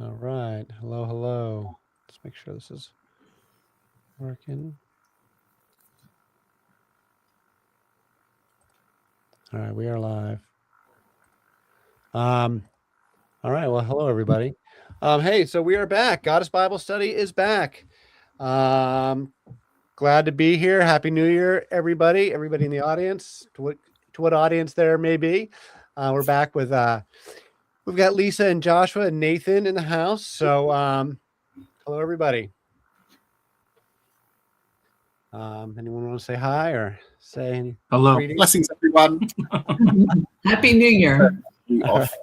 All right. Hello, hello. Let's make sure this is working. All right, we are live. All right. Well, hello everybody. Hey, so we are back. Goddess Bible Study is back. Glad to be here. Happy New Year, everybody. Everybody in the audience, to what audience there may be. We're back with we've got Lisa and Joshua and Nathan in the house. So hello everybody. Anyone want to say hi or say any Hello. greetings? Blessings, everyone. Happy New Year. Off.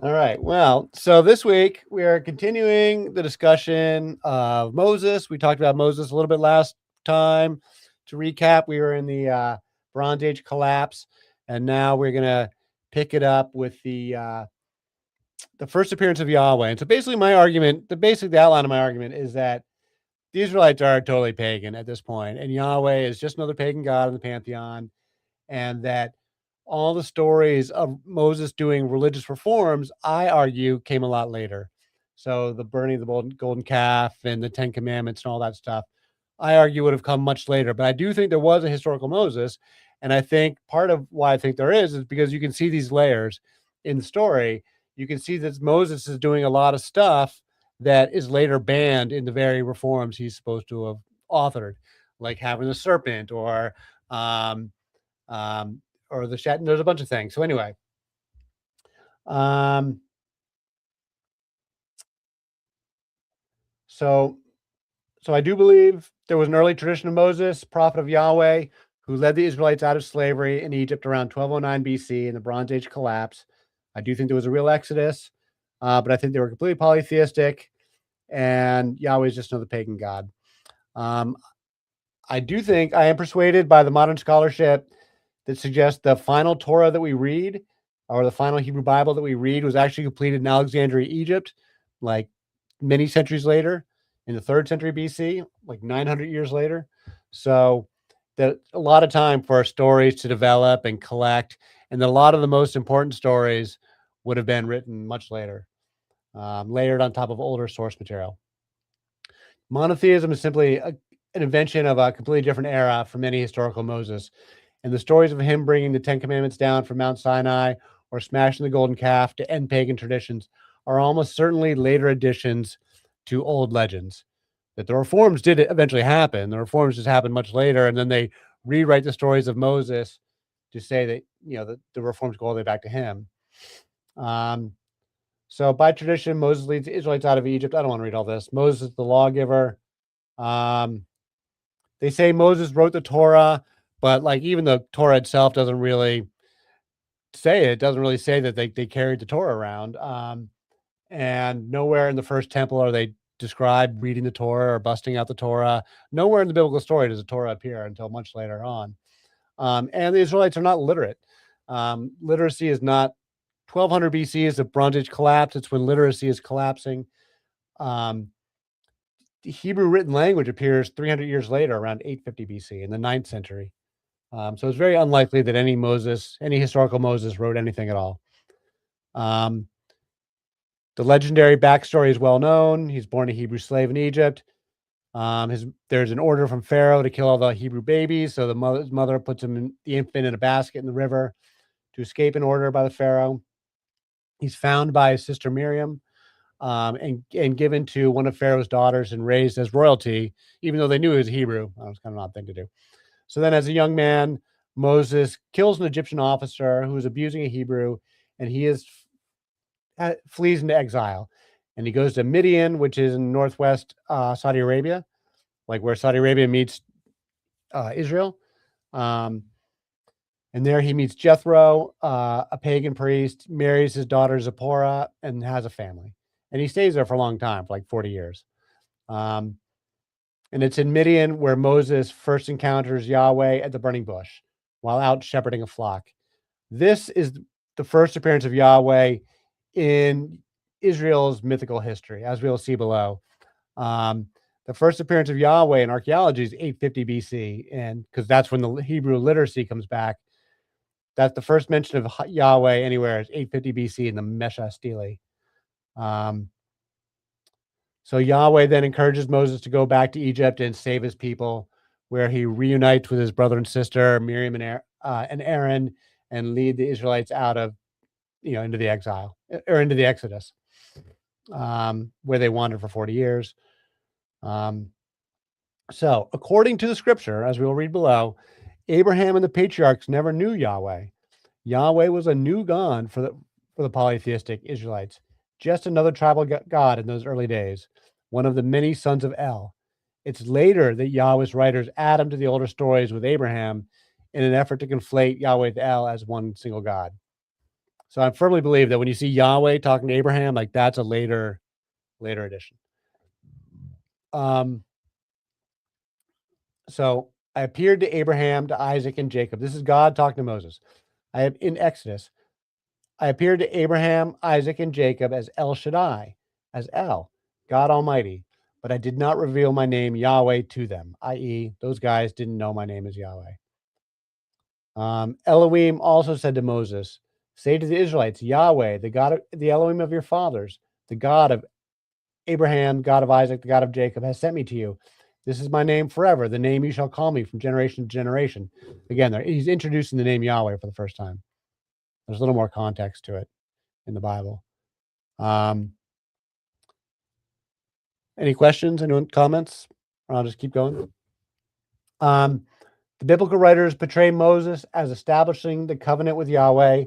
All right. Well, so this week we are continuing the discussion of Moses. We talked about Moses a little bit last time. To recap, we were in the Bronze Age collapse, and now we're gonna pick it up with the first appearance of Yahweh. And so, basically, the outline of my argument is that the Israelites are totally pagan at this point, and Yahweh is just another pagan god in the pantheon, and that all the stories of Moses doing religious reforms, I argue, came a lot later. So the burning of the golden calf and the 10 Commandments and all that stuff, I argue would have come much later. But I do think there was a historical Moses. And I think part of why I think there is because you can see these layers in the story. You can see that Moses is doing a lot of stuff that is later banned in the very reforms he's supposed to have authored, like having the serpent um, or the shed. There's a bunch of things. So anyway, so I do believe there was an early tradition of Moses, prophet of Yahweh, who led the Israelites out of slavery in Egypt around 1209 BC in the Bronze Age collapse. I do think there was a real exodus, but I think they were completely polytheistic, and Yahweh is just another pagan god. I do think I am persuaded by the modern scholarship that suggests the final Torah that we read, or the final Hebrew Bible that we read, was actually completed in Alexandria, Egypt, like many centuries later, in the 3rd century BC, like 900 years later. So that a lot of time for stories to develop and collect, and that a lot of the most important stories would have been written much later, layered on top of older source material. Monotheism is simply an invention of a completely different era from any historical Moses. And the stories of him bringing the 10 Commandments down from Mount Sinai or smashing the golden calf to end pagan traditions are almost certainly later additions to old legends. That the reforms did eventually happen. The reforms just happened much later, and then they rewrite the stories of Moses to say that the reforms go all the way back to him. So by tradition, Moses leads the Israelites out of Egypt. I don't want to read all this. Moses is the lawgiver. They say Moses wrote the Torah, but like even the Torah itself doesn't really say it. It doesn't really say that they carried the Torah around. And nowhere in the first temple are they described reading the Torah or busting out the Torah. Nowhere in the biblical story does the Torah appear until much later on. And the Israelites are not literate. Literacy is not 1200 BC is the Bronze Age collapse. It's when literacy is collapsing. The Hebrew written language appears 300 years later, around 850 BC in the 9th century. So it's very unlikely that any historical Moses wrote anything at all. The legendary backstory is well known. He's born a Hebrew slave in Egypt. There's an order from Pharaoh to kill all the Hebrew babies. So his mother puts the infant in a basket in the river to escape an order by the Pharaoh. He's found by his sister Miriam and given to one of Pharaoh's daughters and raised as royalty, even though they knew he was Hebrew. That was kind of an odd thing to do. So then as a young man, Moses kills an Egyptian officer who is abusing a Hebrew, and he flees into exile. And he goes to Midian, which is in northwest Saudi Arabia, like where Saudi Arabia meets Israel. And there he meets Jethro, a pagan priest, marries his daughter Zipporah, and has a family. And he stays there for a long time, for like 40 years. And it's in Midian where Moses first encounters Yahweh at the burning bush while out shepherding a flock. This is the first appearance of Yahweh in Israel's mythical history, as we'll see below. The first appearance of Yahweh in archaeology is 850 BC, and because that's when the Hebrew literacy comes back. That's the first mention of Yahweh anywhere is 850 BC in the Mesha Stele. So Yahweh then encourages Moses to go back to Egypt and save his people, where he reunites with his brother and sister Miriam and Aaron, and lead the Israelites out of into the exile or into the Exodus, where they wandered for 40 years. So, according to the scripture, as we will read below, Abraham and the patriarchs never knew Yahweh. Yahweh was a new God for the polytheistic Israelites, just another tribal god in those early days, one of the many sons of El. It's later that Yahweh's writers add him to the older stories with Abraham in an effort to conflate Yahweh with El as one single God. So I firmly believe that when you see Yahweh talking to Abraham, like that's a later addition. So I appeared to Abraham, to Isaac, and Jacob. This is God talking to Moses. In Exodus. I appeared to Abraham, Isaac, and Jacob as El Shaddai, as El, God Almighty, but I did not reveal my name Yahweh to them, i.e., those guys didn't know my name is Yahweh. Elohim also said to Moses, say to the Israelites, Yahweh, the God of the Elohim of your fathers, the God of Abraham, God of Isaac, the God of Jacob, has sent me to you. This is my name forever, the name you shall call me from generation to generation. Again, he's introducing the name Yahweh for the first time. There's a little more context to it in the Bible. Any questions? Anyone comments? I'll just keep going. The biblical writers portray Moses as establishing the covenant with Yahweh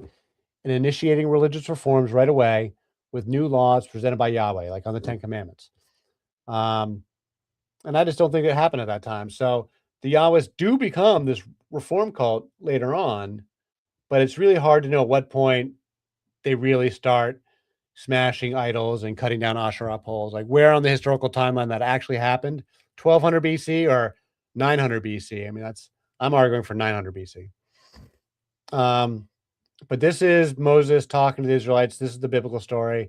and initiating religious reforms right away with new laws presented by Yahweh, like on the Ten Commandments. And I just don't think it happened at that time. So the Yahwehs do become this reform cult later on, but it's really hard to know at what point they really start smashing idols and cutting down Asherah poles. Like where on the historical timeline that actually happened, 1200 BC or 900 BC. I mean, I'm arguing for 900 BC. But this is Moses talking to the Israelites. This is the biblical story.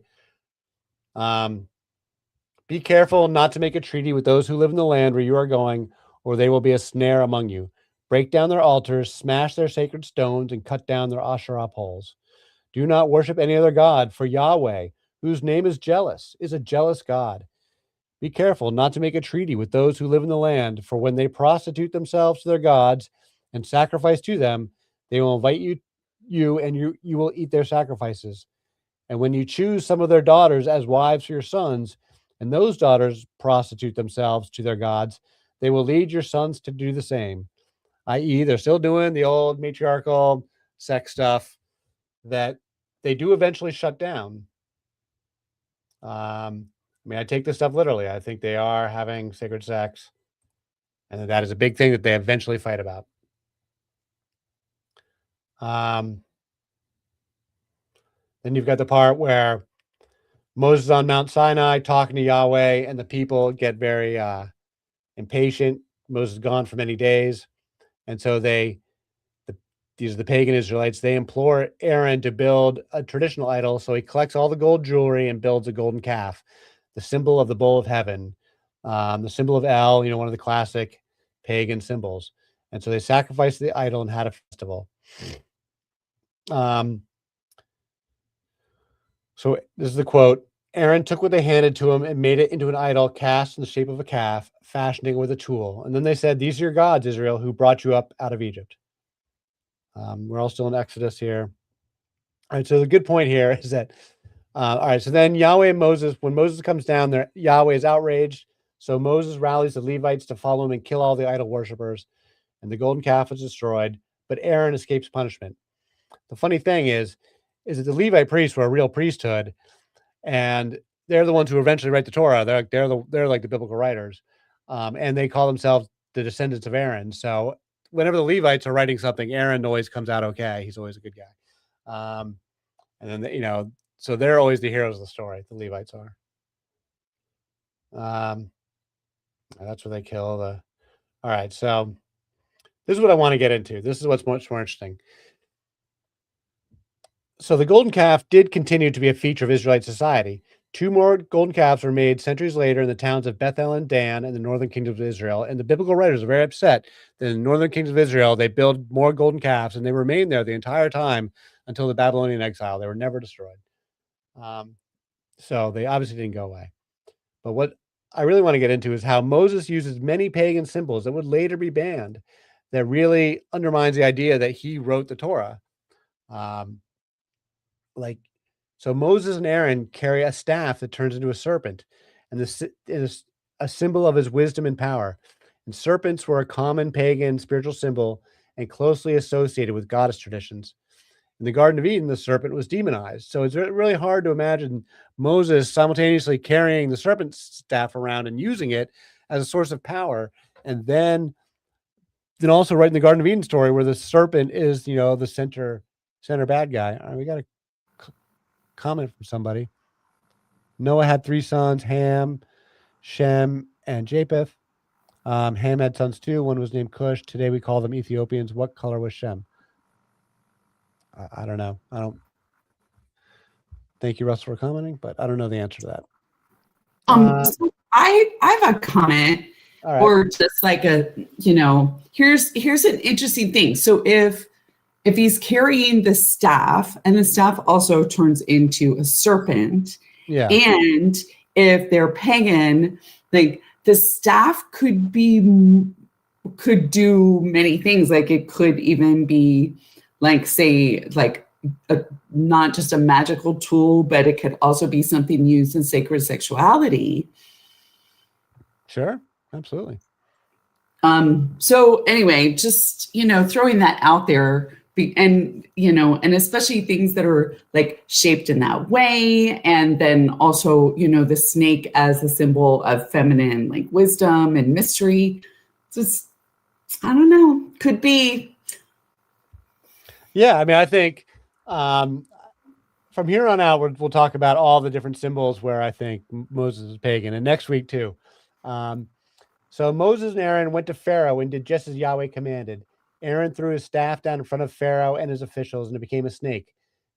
Be careful not to make a treaty with those who live in the land where you are going, or they will be a snare among you. Break down their altars, smash their sacred stones, and cut down their Asherah poles. Do not worship any other god, for Yahweh, whose name is jealous, is a jealous God. Be careful not to make a treaty with those who live in the land, for when they prostitute themselves to their gods and sacrifice to them, they will invite you and you will eat their sacrifices. And when you choose some of their daughters as wives for your sons, and those daughters prostitute themselves to their gods, they will lead your sons to do the same, i.e., they're still doing the old matriarchal sex stuff that they do eventually shut down. I mean, I take this stuff literally. I think they are having sacred sex, and that is a big thing that they eventually fight about. Then you've got the part where Moses is on Mount Sinai talking to Yahweh, and the people get very impatient. Moses is gone for many days, and so these are the pagan Israelites. They implore Aaron to build a traditional idol, so he collects all the gold jewelry and builds a golden calf, the symbol of the bowl of heaven, the symbol of El, one of the classic pagan symbols. And so they sacrificed the idol and had a festival. So this is the quote. Aaron took what they handed to him and made it into an idol cast in the shape of a calf, fashioning it with a tool. And then they said, these are your gods, Israel, who brought you up out of Egypt. We're all still in Exodus here. All right, so the good point here is that, all right, so then Yahweh and Moses, when Moses comes down there, Yahweh is outraged. So Moses rallies the Levites to follow him and kill all the idol worshippers, and the golden calf is destroyed, but Aaron escapes punishment. The funny thing is that the Levite priests were a real priesthood, and they're the ones who eventually write the Torah. They're like the biblical writers, and they call themselves the descendants of Aaron. So whenever the Levites are writing something, Aaron always comes out okay. He's always a good guy. And then, so they're always the heroes of the story. The Levites are. That's where they kill the. All right. So this is what I want to get into. This is what's much more interesting. So the golden calf did continue to be a feature of Israelite society. 2 more golden calves were made centuries later in the towns of Bethel and Dan in the northern kingdoms of Israel. And the biblical writers are very upset that in the northern kingdoms of Israel, they build more golden calves, and they remained there the entire time until the Babylonian exile. They were never destroyed. So they obviously didn't go away. But what I really want to get into is how Moses uses many pagan symbols that would later be banned that really undermines the idea that he wrote the Torah. Um, like, so Moses and Aaron carry a staff that turns into a serpent, and this is a symbol of his wisdom and power. And serpents were a common pagan spiritual symbol and closely associated with goddess traditions. In the Garden of Eden, the serpent was demonized. So it's really hard to imagine Moses simultaneously carrying the serpent staff around and using it as a source of power. And then also writing the Garden of Eden story where the serpent is, the center bad guy. All right, we got a comment from somebody. Noah had 3 sons, Ham, Shem, and Japheth. Ham had sons too. One was named Cush. Today we call them Ethiopians. What color was Shem? I don't know. I don't. Thank you, Russell, for commenting, but I don't know the answer to that. So I have a comment, All right. or just like here's an interesting thing. So if he's carrying the staff, and the staff also turns into a serpent, Yeah. and if they're pagan, like the staff could do many things. Like it could even be like, say, like not just a magical tool, but it could also be something used in sacred sexuality. Sure, absolutely. So anyway, just throwing that out there, and especially things that are like shaped in that way, and then also the snake as a symbol of feminine, like wisdom and mystery. Just, I don't know, could be. Yeah, I mean, I think from here on out, we'll talk about all the different symbols where I think Moses is pagan, and next week too. So Moses and Aaron went to Pharaoh and did just as Yahweh commanded. Aaron threw his staff down in front of Pharaoh and his officials, and it became a snake.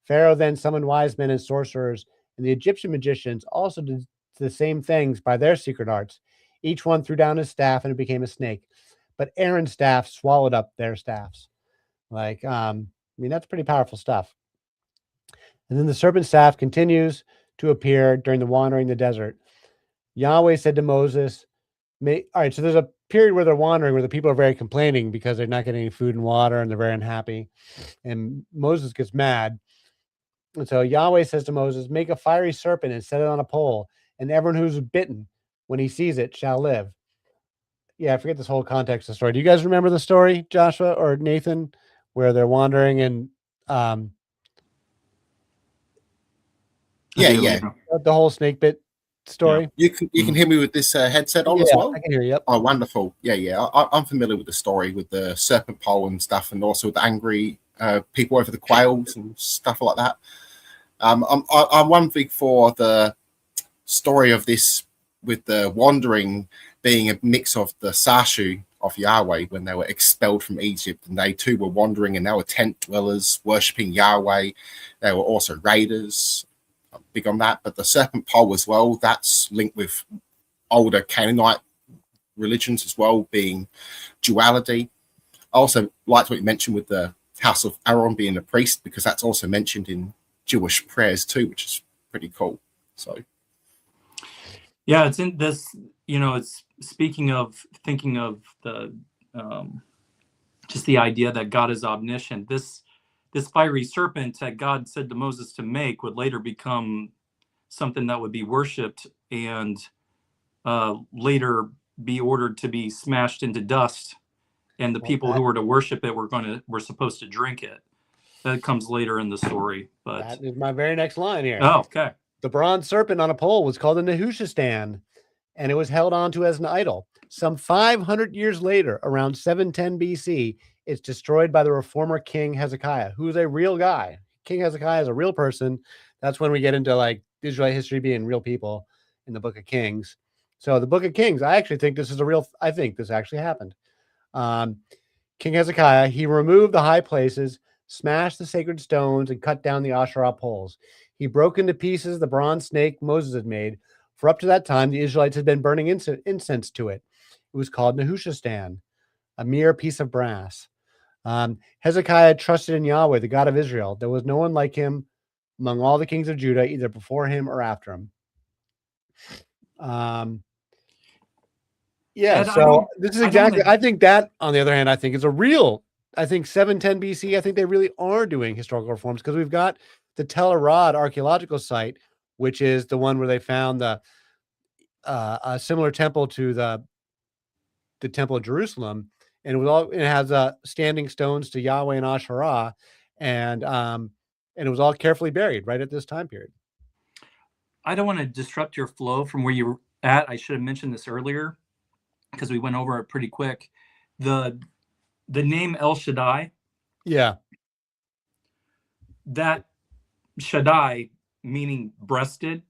Pharaoh then summoned wise men and sorcerers, and the Egyptian magicians also did the same things by their secret arts. Each one threw down his staff, and it became a snake. But Aaron's staff swallowed up their staffs. That's pretty powerful stuff. And then the serpent staff continues to appear during the wandering in the desert. Yahweh said to Moses, all right, so there's a period where they're wandering where the people are very complaining because they're not getting any food and water and they're very unhappy. And Moses gets mad. And so Yahweh says to Moses, make a fiery serpent and set it on a pole, and everyone who's bitten when he sees it shall live. Yeah, I forget this whole context of the story. Do you guys remember the story, Joshua or Nathan, where they're wandering and yeah, the whole snake bit story? Yeah. You can hear me with this headset on as well? I can hear you. Yep. Oh, wonderful. Yeah. I'm familiar with the story with the serpent pole and stuff, and also the angry people over the quails and stuff like that. I'm one big for the story of this with the wandering being a mix of the Sashu of Yahweh when they were expelled from Egypt, and they too were wandering, and they were tent dwellers worshipping Yahweh. They were also raiders, big on that. But the serpent pole as well, that's linked with older Canaanite religions as well, being duality. I also liked what you mentioned with the house of Aaron being a priest, because that's also mentioned in Jewish prayers too, which is pretty cool. So yeah, it's in this, it's thinking of the just the idea that God is omniscient. This fiery serpent that God said to Moses to make would later become something that would be worshipped and later be ordered to be smashed into dust, and the people who were to worship it were supposed to drink it. That comes later in the story. But that is my very next line here. Oh, okay. The bronze serpent on a pole was called a Nehushtan, and it was held onto as an idol. Some 500 years later, around 710 BC, it's destroyed by the reformer King Hezekiah, who's a real guy. King Hezekiah is a real person. That's when we get into like Israelite history being real people in the Book of Kings. So the Book of Kings, I actually think this is I think this actually happened. King Hezekiah, he removed the high places, smashed the sacred stones, and cut down the Asherah poles. He broke into pieces the bronze snake Moses had made. For up to that time, the Israelites had been burning incense to it. It was called Nehushtan, a mere piece of brass. Hezekiah trusted in Yahweh, the God of Israel. There was no one like him among all the kings of Judah, either before him or after him. Yeah, Ed, so this is I don't exactly, wanna- I think that, on the other hand, I think is a real, I think 710 BC, I think they really are doing historical reforms, because we've got the Tel Arad archaeological site, which is the one where they found the a similar temple to the Temple of Jerusalem, and it has standing stones to Yahweh and Asherah, and it was all carefully buried right at this time period. I don't want to disrupt your flow from where you're at. I should have mentioned this earlier because we went over it pretty quick. The name El Shaddai, Yeah. that Shaddai meaning breasted,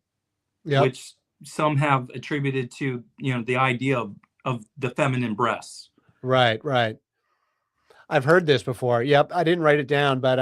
Yeah. which some have attributed to, the idea of the feminine breasts. Right. I've heard this before. Yep. I didn't write it down, but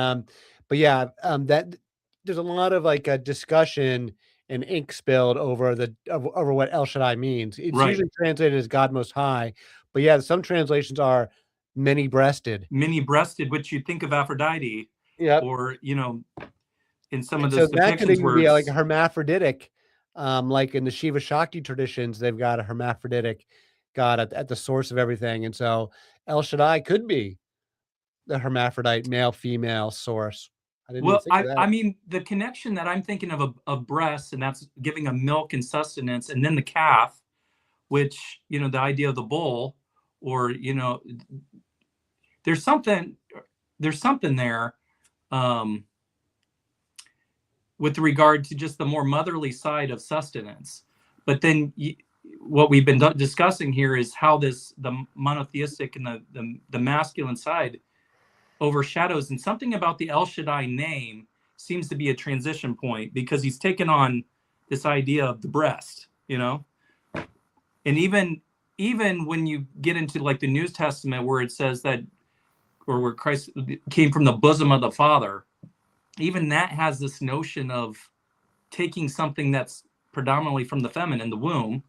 yeah, that there's a lot of like a discussion and ink spilled over over what El Shaddai means. It's Right. usually translated as God Most High, but yeah, some translations are many-breasted. Many-breasted, which you think of Aphrodite. Yep. Or, in some of So those that could depictions even where be like it's a hermaphroditic, like in the Shiva Shakti traditions, they've got a hermaphroditic God at the source of everything, and so El Shaddai could be the hermaphrodite male female source. I didn't even think of that. I mean, the connection that I'm thinking of breasts, and that's giving a milk and sustenance, and then the calf, which, the idea of the bull, or, there's something there with regard to just the more motherly side of sustenance. But then what we've been discussing here is how the monotheistic and the masculine side overshadows, and something about the El Shaddai name seems to be a transition point, because he's taken on this idea of the breast, and even when you get into like the New Testament, where it says that, or where Christ came from the bosom of the Father, even that has this notion of taking something that's predominantly from the feminine, the womb,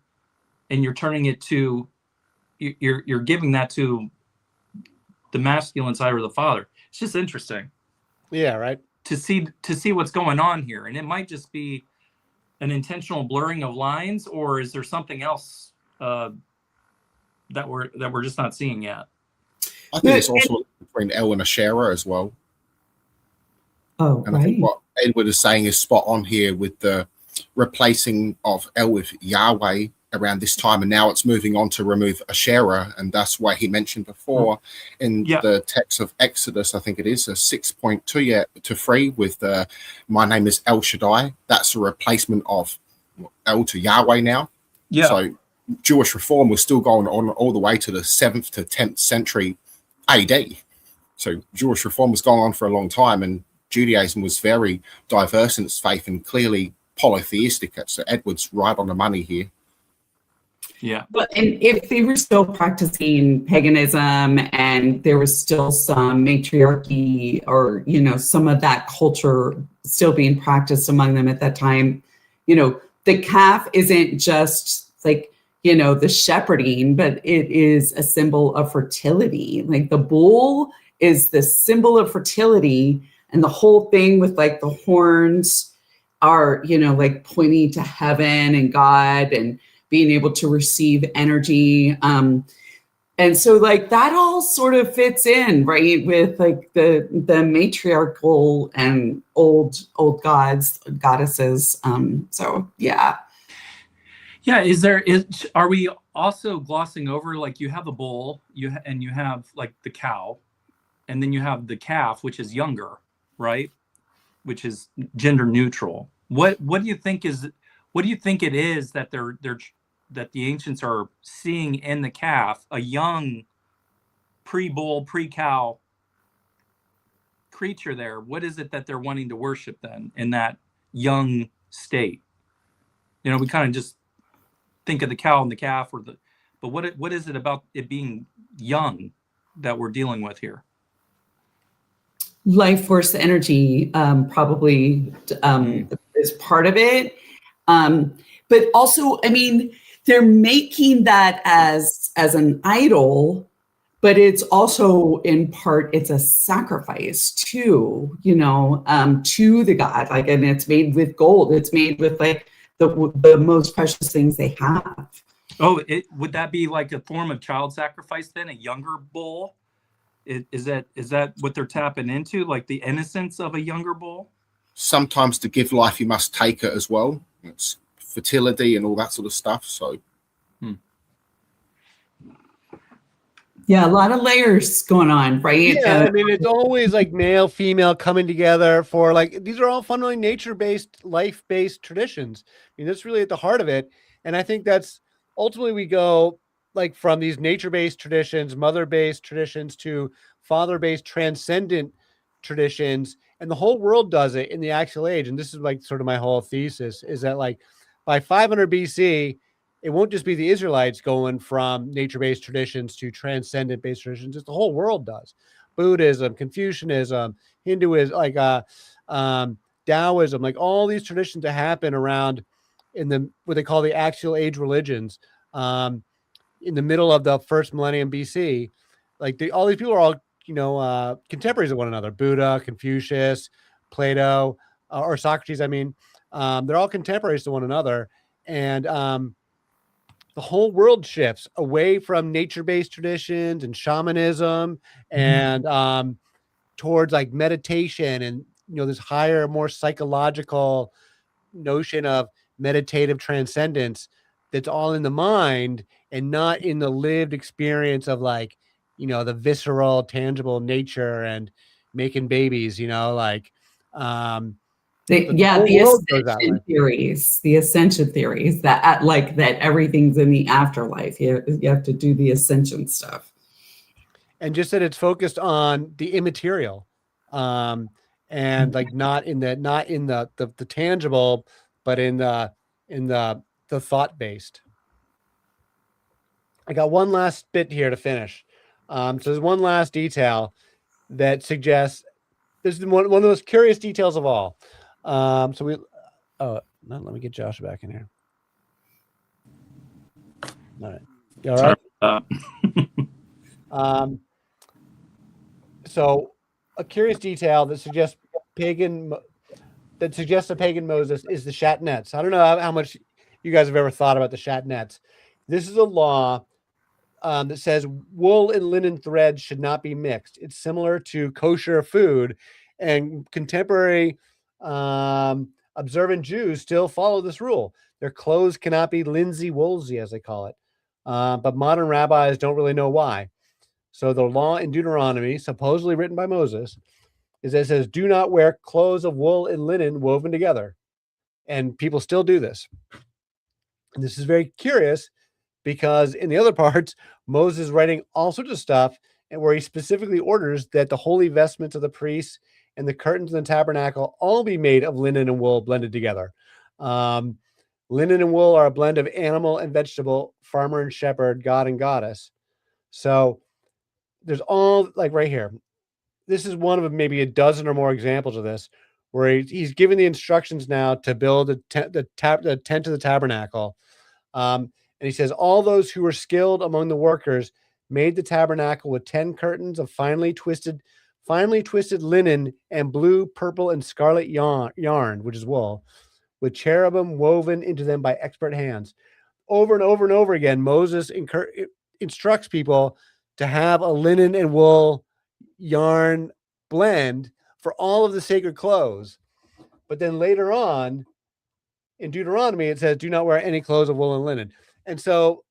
and you're turning it to, you're giving that to the masculine side, or the Father. It's just interesting. Yeah, right. To see what's going on here, and it might just be an intentional blurring of lines, or is there something else that we're just not seeing yet? I think it's also between El and Asherah as well. Oh, and I think what Edward is saying is spot on here with the replacing of El with Yahweh around this time, and now it's moving on to remove Asherah, and that's why he mentioned before in the text of Exodus, I think it is 6.2 to 3 with my name is El Shaddai. That's a replacement of El to Yahweh now. Yeah. So Jewish reform was still going on all the way to the 7th to 10th century AD. So Jewish reform was going on for a long time, and Judaism was very diverse in its faith and clearly polytheistic. So Edward's right on the money here. Yeah. But and if they were still practicing paganism and there was still some matriarchy, or, some of that culture still being practiced among them at that time, the calf isn't just like, the shepherding, but it is a symbol of fertility. Like the bull is the symbol of fertility, and the whole thing with like the horns are, like pointing to heaven and God and being able to receive energy. And so like that all sort of fits in, right, with like the matriarchal and old goddesses. So yeah. Yeah, are we also glossing over, like, you have a bull, and you have like the cow, and then you have the calf, which is younger, right? Which is gender neutral. What do you think it is that that the ancients are seeing in the calf, a young pre-bull, pre-cow creature there? What is it that they're wanting to worship then in that young state? We kind of just think of the cow and the calf, but what is it about it being young that we're dealing with here? Life force energy probably is part of it. But also, I mean, they're making that as an idol, but it's also in part, it's a sacrifice to, to the god, like, and it's made with gold. It's made with like the most precious things they have. Oh, would that be like a form of child sacrifice then? A younger bull? Is that what they're tapping into? Like the innocence of a younger bull? Sometimes to give life, you must take it as well. It's fertility and all that sort of stuff. So. Yeah, a lot of layers going on, right? Yeah, I mean, it's always like male, female coming together for like, these are all fundamentally nature-based, life-based traditions. I mean, that's really at the heart of it. And I think that's ultimately we go like from these nature-based traditions, mother-based traditions to father-based transcendent traditions. And the whole world does it in the axial age. And this is like sort of my whole thesis is that like by 500 BC, it won't just be the Israelites going from nature-based traditions to transcendent-based traditions. It's the whole world does. Buddhism, Confucianism, Hinduism, like Taoism, like all these traditions that happen around in the what they call the axial age religions, in the middle of the first millennium BC. Like all these people are all contemporaries of one another. Buddha, Confucius, Plato, or Socrates. I mean, they're all contemporaries to one another, and the whole world shifts away from nature-based traditions and shamanism and towards like meditation and, this higher, more psychological notion of meditative transcendence that's all in the mind and not in the lived experience of like, the visceral, tangible nature and making babies, the ascension theories that everything's in the afterlife. You have to do the ascension stuff. And just that it's focused on the immaterial, and like not in the tangible, but in the thought based. I got one last bit here to finish. So there's one last detail that suggests this is one of the most curious details of all. Let me get Josh back in here. All right. You all right? So a curious detail that suggests a pagan Moses is the shatnets. I don't know how much you guys have ever thought about the shatnets. This is a law that says wool and linen threads should not be mixed. It's similar to kosher food, and contemporary observant Jews still follow this rule. Their clothes cannot be linsey-woolsey, as they call it. But modern rabbis don't really know why. So the law in Deuteronomy, supposedly written by Moses, is that it says, do not wear clothes of wool and linen woven together. And people still do this. And this is very curious because in the other parts, Moses is writing all sorts of stuff and where he specifically orders that the holy vestments of the priests and the curtains in the tabernacle all be made of linen and wool blended together. Linen and wool are a blend of animal and vegetable, farmer and shepherd, god and goddess. So there's all like right here. This is one of maybe a dozen or more examples of this, where he's given the instructions now to build the tent of the tabernacle. And he says, all those who were skilled among the workers made the tabernacle with 10 curtains of finely twisted linen and blue, purple, and scarlet yarn, which is wool, with cherubim woven into them by expert hands. Over and over and over again, Moses instructs people to have a linen and wool yarn blend for all of the sacred clothes. But then later on in Deuteronomy, it says, do not wear any clothes of wool and linen. And so,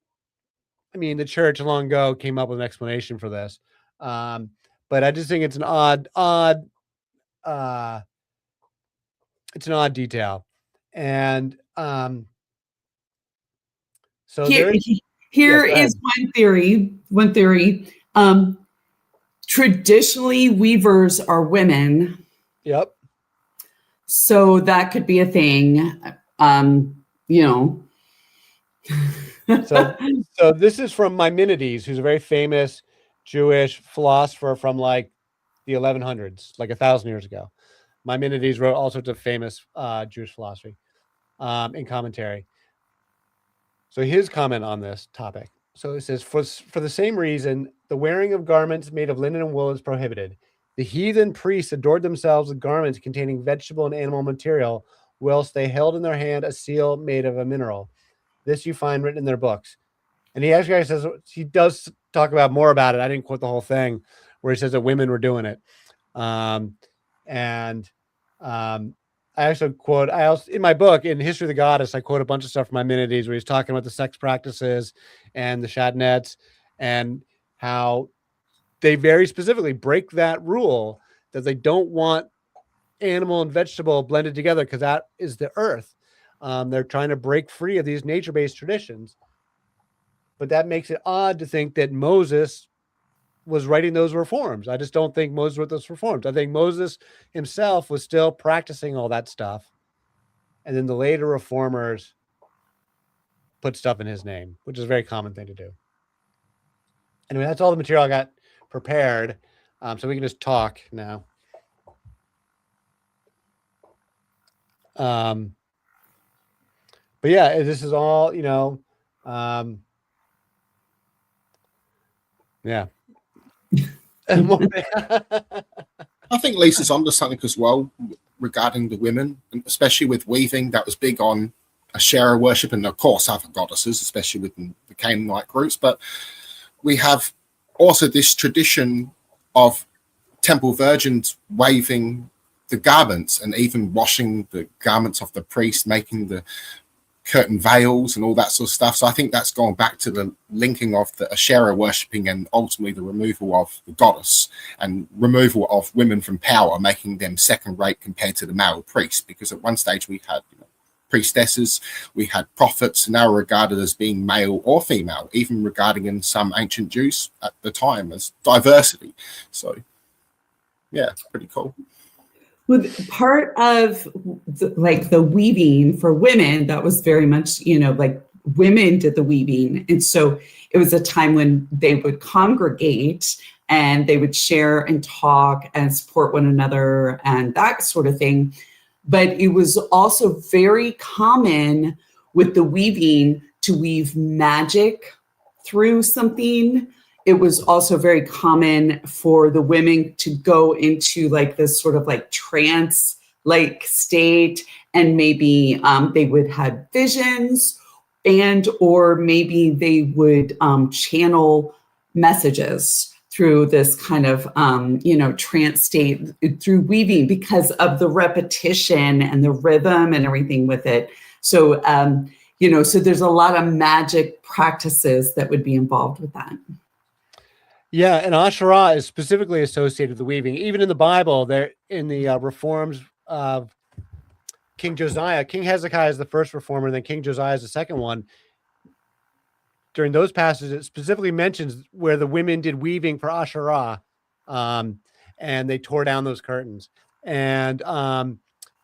I mean, the church long ago came up with an explanation for this. But I just think it's an odd detail. And so here is one theory. Traditionally, weavers are women. Yep. So that could be a thing. So this is from Maimonides, who's a very famous Jewish philosopher from like the 1100s, like 1,000 years ago. Maimonides wrote all sorts of famous Jewish philosophy in commentary. So his comment on this topic So it says, for the same reason, the wearing of garments made of linen and wool is prohibited. The heathen priests adored themselves with garments containing vegetable and animal material, whilst they held in their hand a seal made of a mineral. This you find written in their books. And he actually says, he does talk about more about it. I didn't quote the whole thing, where he says that women were doing it. I also quote, in my book, in History of the Goddess, I quote a bunch of stuff from Maimonides where he's talking about the sex practices and the shadnets and how they very specifically break that rule that they don't want animal and vegetable blended together because that is the earth. They're trying to break free of these nature-based traditions. But that makes it odd to think that Moses was writing those reforms. I just don't think Moses wrote those reforms. I think Moses himself was still practicing all that stuff. And then the later reformers put stuff in his name, which is a very common thing to do. Anyway, that's all the material I got prepared. So we can just talk now. But yeah, this is all, yeah. I think Lisa's onto something as well regarding the women, and especially with weaving. That was big on Asherah worship and, of course, other goddesses, especially with the Canaanite groups. But we have also this tradition of temple virgins waving the garments and even washing the garments of the priest, making the curtain veils and all that sort of stuff. So I think that's gone back to the linking of the Asherah worshipping and ultimately the removal of the goddess and removal of women from power, making them second rate compared to the male priest. Because at one stage we had priestesses, we had prophets, now regarded as being male or female, even regarding in some ancient Jews at the time as diversity. So yeah, it's pretty cool. With part of the weaving for women, that was very much, women did the weaving. And so it was a time when they would congregate and they would share and talk and support one another and that sort of thing. But it was also very common with the weaving to weave magic through something. It was also very common for the women to go into this sort of trance state, and maybe they would have visions or maybe they would channel messages through this kind of trance state through weaving because of the repetition and the rhythm and everything with it. So so there's a lot of magic practices that would be involved with that. Yeah, and Asherah is specifically associated with the weaving. Even in the Bible, there in the reforms of King Josiah, King Hezekiah is the first reformer, and then King Josiah is the second one. During those passages, it specifically mentions where the women did weaving for Asherah, and they tore down those curtains. And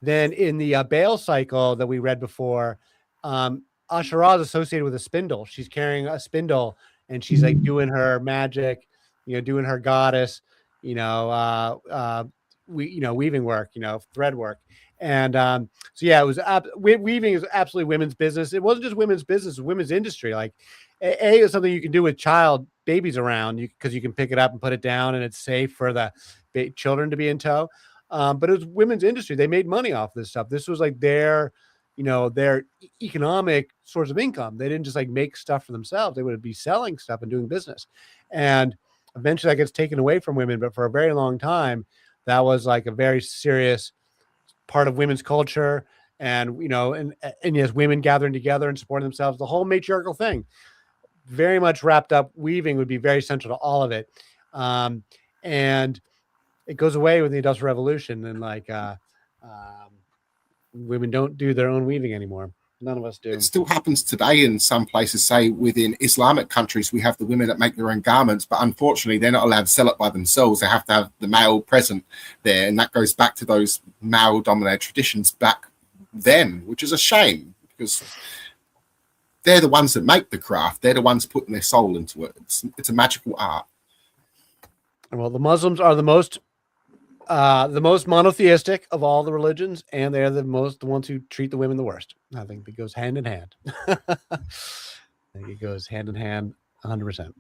then in the Baal cycle that we read before, Asherah is associated with a spindle. She's carrying a spindle, and she's doing her magic, doing her goddess, weaving work, thread work. And so, yeah, it was weaving is absolutely women's business. It wasn't just women's business, it was women's industry. A is something you can do with babies around because you can pick it up and put it down and it's safe for the children to be in tow. But it was women's industry. They made money off this stuff. This was their economic source of income. They didn't just make stuff for themselves. They would be selling stuff and doing business. And eventually that gets taken away from women. But for a very long time, that was a very serious part of women's culture. And, and yes, women gathering together and supporting themselves, the whole matriarchal thing, very much wrapped up. Weaving would be very central to all of it. And it goes away with the Industrial Revolution. And women don't do their own weaving anymore. None of us do. It still happens today in some places. Say within Islamic countries, we have the women that make their own garments, but unfortunately they're not allowed to sell it by themselves. They have to have the male present there. And that goes back to those male dominated traditions back then, which is a shame because they're the ones that make the craft. They're the ones putting their soul into it. It's a magical art. Well, the Muslims are the most monotheistic of all the religions, and they're the ones who treat the women the worst. I think it goes hand in hand. I think it goes hand in hand 100%.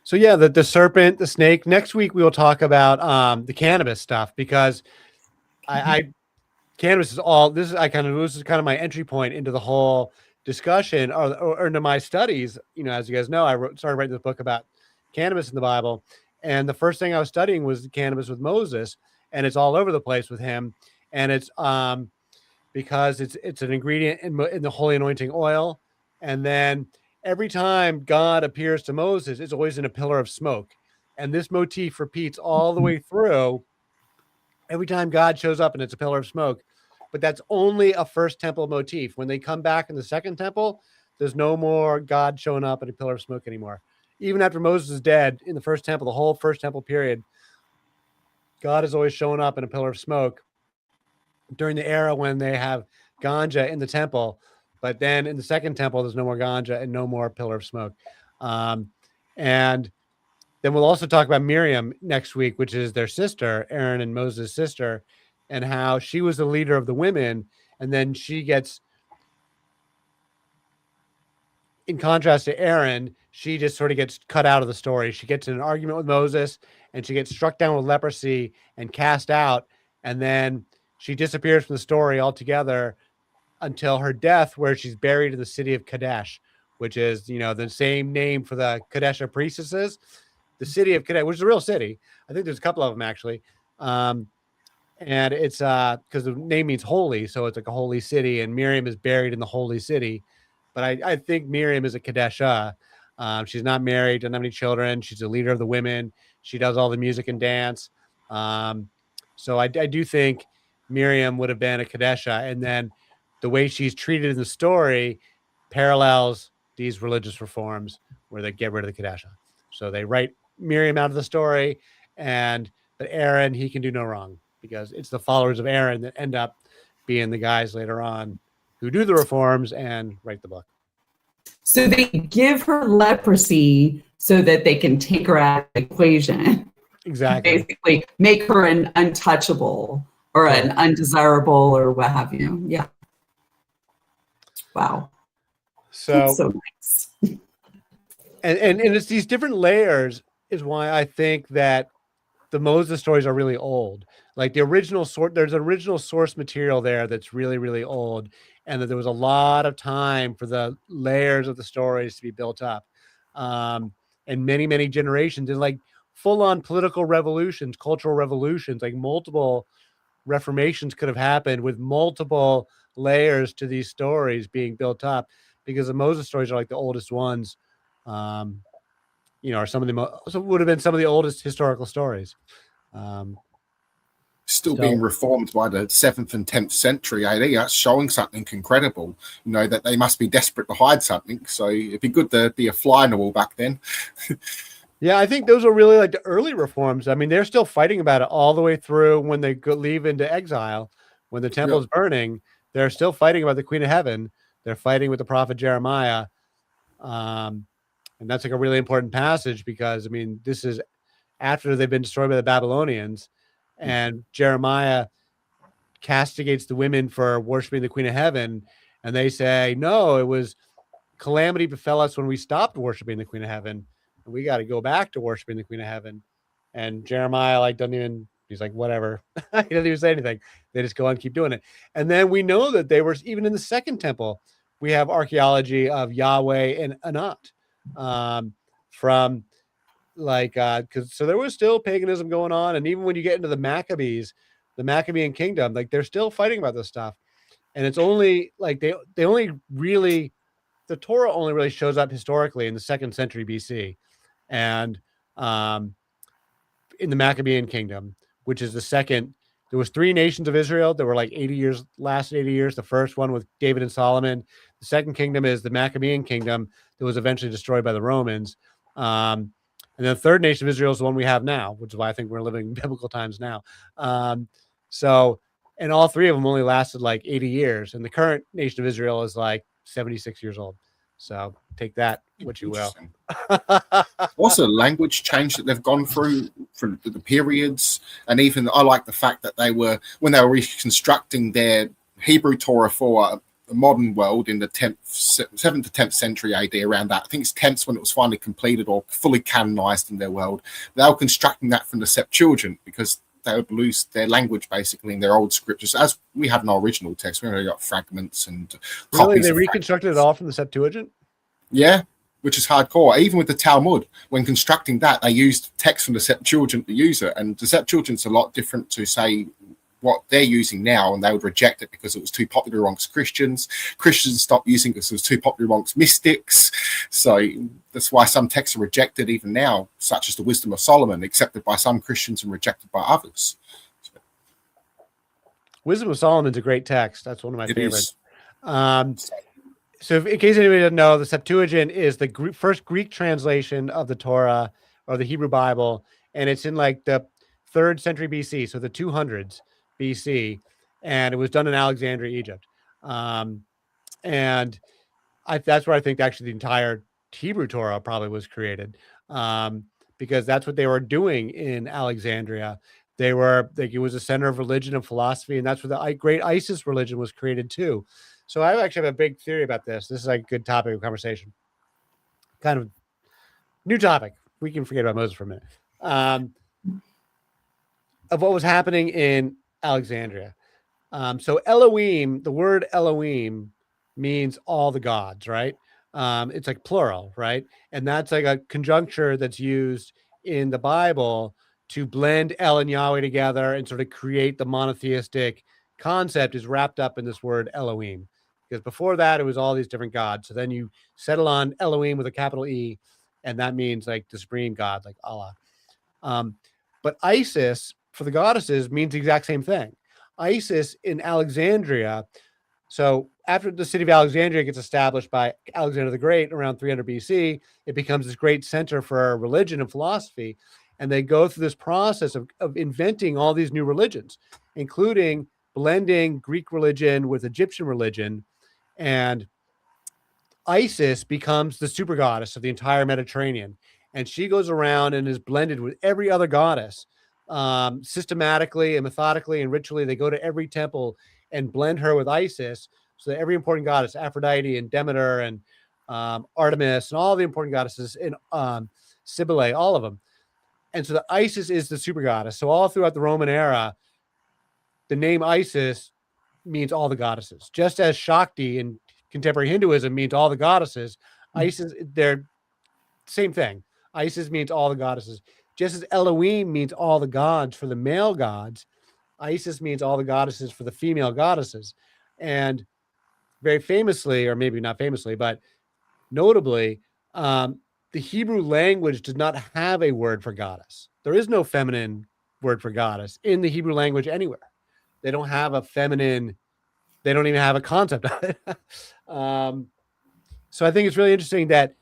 So yeah, the serpent, the snake. Next week we will talk about the cannabis stuff, because I cannabis is all this is. This is kind of my entry point into the whole discussion or into my studies. As you guys know, started writing this book about cannabis in the Bible, and the first thing I was studying was cannabis with Moses, and it's all over the place with him, and it's because it's an ingredient in the holy anointing oil, and then every time God appears to Moses, it's always in a pillar of smoke, and this motif repeats all the way through. Every time God shows up and it's a pillar of smoke, but that's only a first temple motif. When they come back in the second temple, there's no more God showing up in a pillar of smoke anymore. Even after Moses is dead in the first temple, the whole first temple period, God is always showing up in a pillar of smoke during the era when they have ganja in the temple. But then in the second temple, there's no more ganja and no more pillar of smoke. And then we'll also talk about Miriam next week, which is their sister, Aaron and Moses' sister, and how she was the leader of the women. And then she gets, in contrast to Aaron, she just sort of gets cut out of the story. She gets in an argument with Moses, and she gets struck down with leprosy and cast out. And then she disappears from the story altogether until her death, where she's buried in the city of Kadesh, which is, the same name for the Kadesha priestesses. The city of Kadesh, which is a real city. I think there's a couple of them actually. And it's because the name means holy. So it's like a holy city, and Miriam is buried in the holy city. But I think Miriam is a Kadesha. She's not married, doesn't have any children. She's the leader of the women. She does all the music and dance. So I do think Miriam would have been a Kadesha. And then the way she's treated in the story parallels these religious reforms where they get rid of the Kadesha. So they write Miriam out of the story, but Aaron, he can do no wrong, because it's the followers of Aaron that end up being the guys later on who do the reforms and write the book. So they give her leprosy so that they can take her out of the equation. Exactly. Basically make her an untouchable or an undesirable or what have you. Yeah. Wow. That's so nice. And it's these different layers is why I think that the Moses stories are really old. Like the original there's original source material there that's really, really old. And that there was a lot of time for the layers of the stories to be built up. And many, many generations, and like full on political revolutions, cultural revolutions, like multiple reformations could have happened with multiple layers to these stories being built up, because the Moses stories are like the oldest ones. Are some of the would have been some of the oldest historical stories. Still being reformed by the 7th and 10th century AD. That's showing something incredible. That they must be desperate to hide something. So it'd be good to be a fly in the wall back then. Yeah, I think those are really like the early reforms. I mean, they're still fighting about it all the way through when they leave into exile. When the temple is burning, they're still fighting about the Queen of Heaven. They're fighting with the prophet Jeremiah. And that's like a really important passage, because, I mean, this is after they've been destroyed by the Babylonians, and Jeremiah castigates the women for worshiping the Queen of Heaven. And they say, no, it was calamity befell us when we stopped worshiping the Queen of Heaven. And we got to go back to worshiping the Queen of Heaven. And Jeremiah he's like, whatever. He doesn't even say anything. They just go on and keep doing it. And then we know that they were, even in the second temple, we have archaeology of Yahweh and Anat. From so there was still paganism going on. And even when you get into the Maccabees, the Maccabean kingdom, like they're still fighting about this stuff. And it's only like the Torah only really shows up historically in the 2nd century BC. And in the Maccabean kingdom, which is the second, there was 3 nations of Israel that were like 80 years, lasted 80 years. The first one with David and Solomon. The second kingdom is the Maccabean kingdom that was eventually destroyed by the Romans. And the third nation of Israel is the one we have now, which is why I think we're living in biblical times now. And all 3 of them only lasted like 80 years. And the current nation of Israel is like 76 years old. So take that, what you will. Also, language change that they've gone through for the periods. And even I like the fact that when they were reconstructing their Hebrew Torah for modern world in the 7th to 10th century AD, around that. I think it's 10th when it was finally completed or fully canonized in their world. They were constructing that from the Septuagint because they would lose their language basically in their old scriptures, as we have in our original text. We only got fragments and really copies. They of reconstructed fragments. it all from the Septuagint. Yeah, which is hardcore. Even with the Talmud, when constructing that, they used text from the Septuagint to use it, and the Septuagint's a lot different to say what they're using now, and they would reject it because it was too popular amongst Christians. Christians stopped using it because it was too popular amongst mystics. So that's why some texts are rejected even now, such as the Wisdom of Solomon, accepted by some Christians and rejected by others. Wisdom of Solomon's a great text. That's one of my It favorites. is. So in case anybody doesn't know, the Septuagint is the first Greek translation of the Torah or the Hebrew Bible, and it's in like the 3rd century BC, so the 200s BC, and it was done in Alexandria, Egypt. And that's where I think actually the entire Hebrew Torah probably was created, because that's what they were doing in Alexandria. They were like, it was a center of religion and philosophy, and that's where the great Isis religion was created too. So I actually have a big theory about this. This is like a good topic of conversation. Kind of new topic. We can forget about Moses for a minute. Of what was happening in Alexandria. So Elohim, the word Elohim means all the gods, right? It's like plural, right? And that's like a conjuncture that's used in the Bible to blend El and Yahweh together and sort of create the monotheistic concept is wrapped up in this word Elohim. Because before that, it was all these different gods. So then you settle on Elohim with a capital E, and that means like the supreme God, like Allah. But Isis, for the goddesses, means the exact same thing. Isis in Alexandria. So after the city of Alexandria gets established by Alexander the Great around 300 BC, it becomes this great center for religion and philosophy. And they go through this process of inventing all these new religions, including blending Greek religion with Egyptian religion. And Isis becomes the super goddess of the entire Mediterranean. And she goes around and is blended with every other goddess, systematically and methodically and ritually. They go to every temple and blend her with Isis. So that every important goddess, Aphrodite and Demeter and Artemis and all the important goddesses in Cybele, all of them. And so the Isis is the super goddess. So all throughout the Roman era, the name Isis means all the goddesses. Just as Shakti in contemporary Hinduism means all the goddesses, Isis, they're same thing. Isis means all the goddesses. Just as Elohim means all the gods for the male gods, Isis means all the goddesses for the female goddesses. And very famously, or maybe not famously, but notably, the Hebrew language does not have a word for goddess. There is no feminine word for goddess in the Hebrew language anywhere. They don't have a feminine, they don't even have a concept of it. So I think it's really interesting that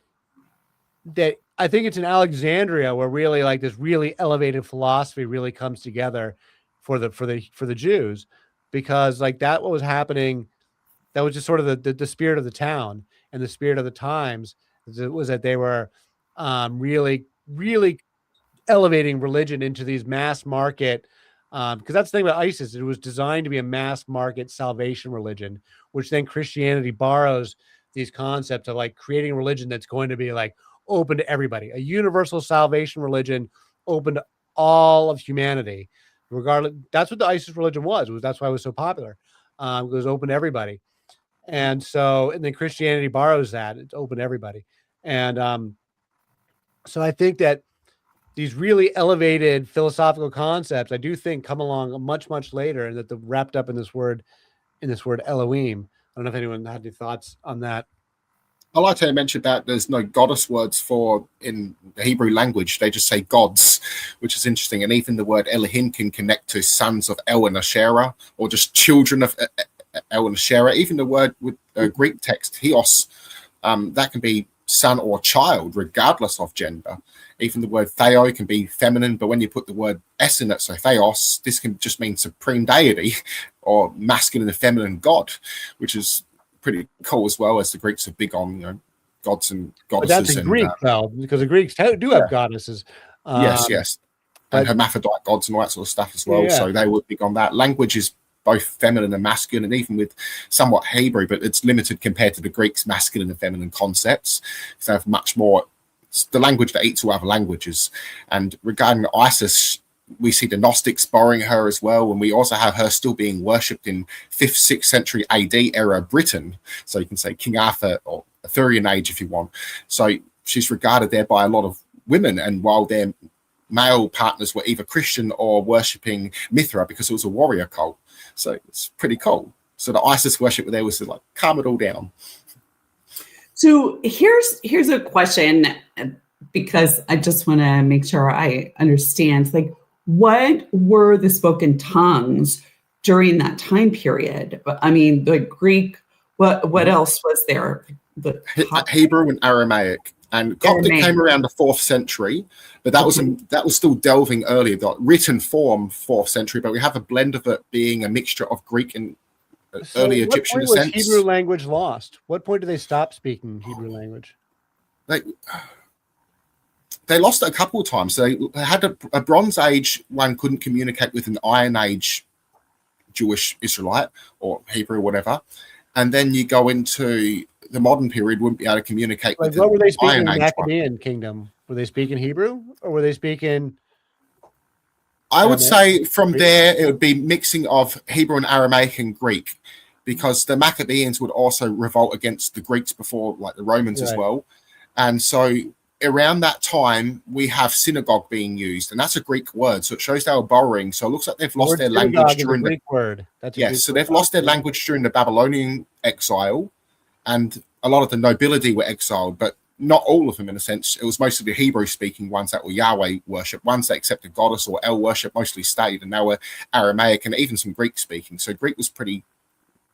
I think it's in Alexandria where really like this really elevated philosophy really comes together for the Jews, because like that what was happening, that was just sort of the spirit of the town and the spirit of the times was that they were really elevating religion into these mass market, because that's the thing about Isis. It was designed to be a mass market salvation religion, which then Christianity borrows these concepts of like creating a religion that's going to be like open to everybody, a universal salvation religion open to all of humanity, regardless. That's what the Isis religion was. That's why it was so popular. It was open to everybody. And then Christianity borrows that. It's open to everybody. And so I think that these really elevated philosophical concepts, I do think, come along much, much later, and that they're wrapped up in this word Elohim. I don't know if anyone had any thoughts on that. I like to mention that there's no goddess words for in the Hebrew language. They just say gods, which is interesting. And even the word Elohim can connect to sons of El and Asherah, or just children of El and Asherah. Even the word with Greek text, Hios, that can be son or child, regardless of gender. Even the word Theo can be feminine, but when you put the word S in it, so Theos, this can just mean supreme deity or masculine and feminine god, which is pretty cool as well, as the Greeks are big on, gods and goddesses. But that's in Greek, though, because the Greeks do have goddesses. Yes. And hermaphrodite gods and all that sort of stuff as well. Yeah. So they were big on that. Language is both feminine and masculine, and even with somewhat Hebrew, but it's limited compared to the Greeks' masculine and feminine concepts. So they have much more, it's the language that eats all other languages. And regarding Isis, we see the Gnostics borrowing her as well, and we also have her still being worshipped in 5th, 6th century AD era Britain. So you can say King Arthur or Arthurian age if you want. So she's regarded there by a lot of women, and while their male partners were either Christian or worshipping Mithra because it was a warrior cult. So it's pretty cool. So the Isis worship there was to like calm it all down. So here's a question, because I just want to make sure I understand. Like, what were the spoken tongues during that time period? I mean, the Greek. What else was there? The Hebrew and Aramaic. And Coptic came around the 4th century, but that was still delving earlier. The written form 4th century, but we have a blend of it being a mixture of Greek and early Egyptian descent. descents. Hebrew language lost? What point did they stop speaking Hebrew language? They lost it a couple of times. They had a Bronze Age one couldn't communicate with an Iron Age Jewish Israelite or Hebrew or whatever, and then you go into the modern period, wouldn't be able to communicate with what were they speaking in the Iron Age Maccabean kingdom? Were they speaking Hebrew, or were they speaking? I would say from there it would be mixing of Hebrew and Aramaic and Greek, because the Maccabeans would also revolt against the Greeks before, like the Romans as well. And so around that time, we have synagogue being used, and that's a Greek word, so it shows they were borrowing. So it looks like they've lost their language during the Greek word. So they've lost their language during the Babylonian exile, and a lot of the nobility were exiled, but not all of them in a sense. It was mostly the Hebrew-speaking ones that were Yahweh worship. Ones that accepted goddess or El worship mostly stayed, and they were Aramaic and even some Greek-speaking. So Greek was pretty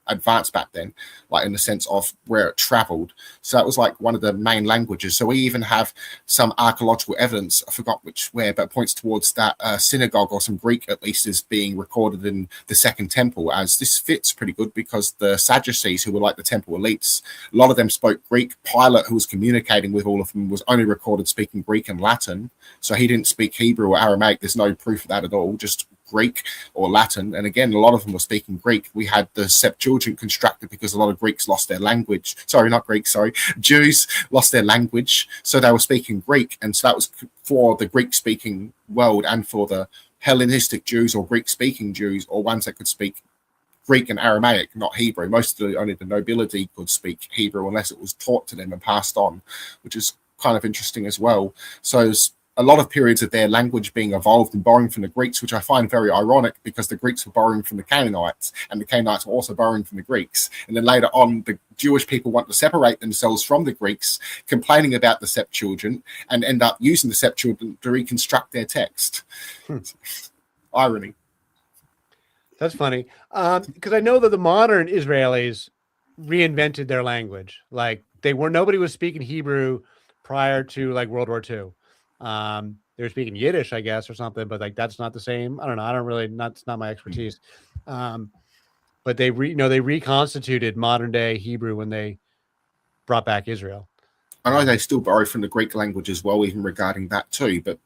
advanced back then, like in the sense of where it traveled. So that was like one of the main languages. So we even have some archaeological evidence, I forgot where, but points towards that synagogue, or some Greek at least, is being recorded in the Second Temple, as this fits pretty good because the Sadducees, who were like the temple elites, a lot of them spoke Greek. Pilate, who was communicating with all of them, was only recorded speaking Greek and Latin. So he didn't speak Hebrew or Aramaic. There's no proof of that at all, just Greek or Latin. And again, a lot of them were speaking Greek. We had the Septuagint constructed because a lot of Greeks lost their language. Jews lost their language, so they were speaking Greek. And so that was for the Greek-speaking world and for the Hellenistic Jews or Greek-speaking Jews, or ones that could speak Greek and Aramaic, not Hebrew. Only the nobility could speak Hebrew unless it was taught to them and passed on, which is kind of interesting as well. So a lot of periods of their language being evolved and borrowing from the Greeks, which I find very ironic, because the Greeks were borrowing from the Canaanites, and the Canaanites were also borrowing from the Greeks. And then later on, the Jewish people want to separate themselves from the Greeks, complaining about the Septuagint, and end up using the Septuagint to reconstruct their text. Irony. That's funny, because I know that the modern Israelis reinvented their language. Like nobody was speaking Hebrew prior to like World War II. They were speaking Yiddish, I guess, or something, but like that's not the same. I don't know. It's not my expertise. But they reconstituted modern day Hebrew when they brought back Israel. I know they still borrow from the Greek language as well, even regarding that too, but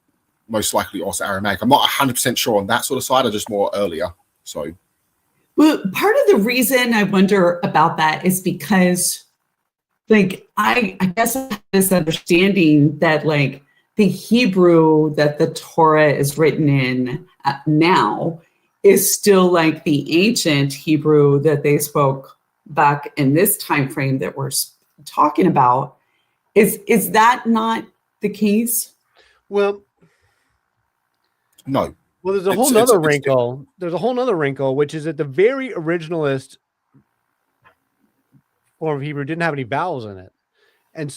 most likely also Aramaic. I'm not 100% sure on that sort of side, or just more earlier. So, well, part of the reason I wonder about that is because, like, I guess I have this understanding that, like, the Hebrew that the Torah is written in now is still like the ancient Hebrew that they spoke back in this time frame that we're talking about. Is that not the case? No. Well, there's a whole nother wrinkle. There's a whole nother wrinkle, which is that the very originalist form of Hebrew didn't have any vowels in it. And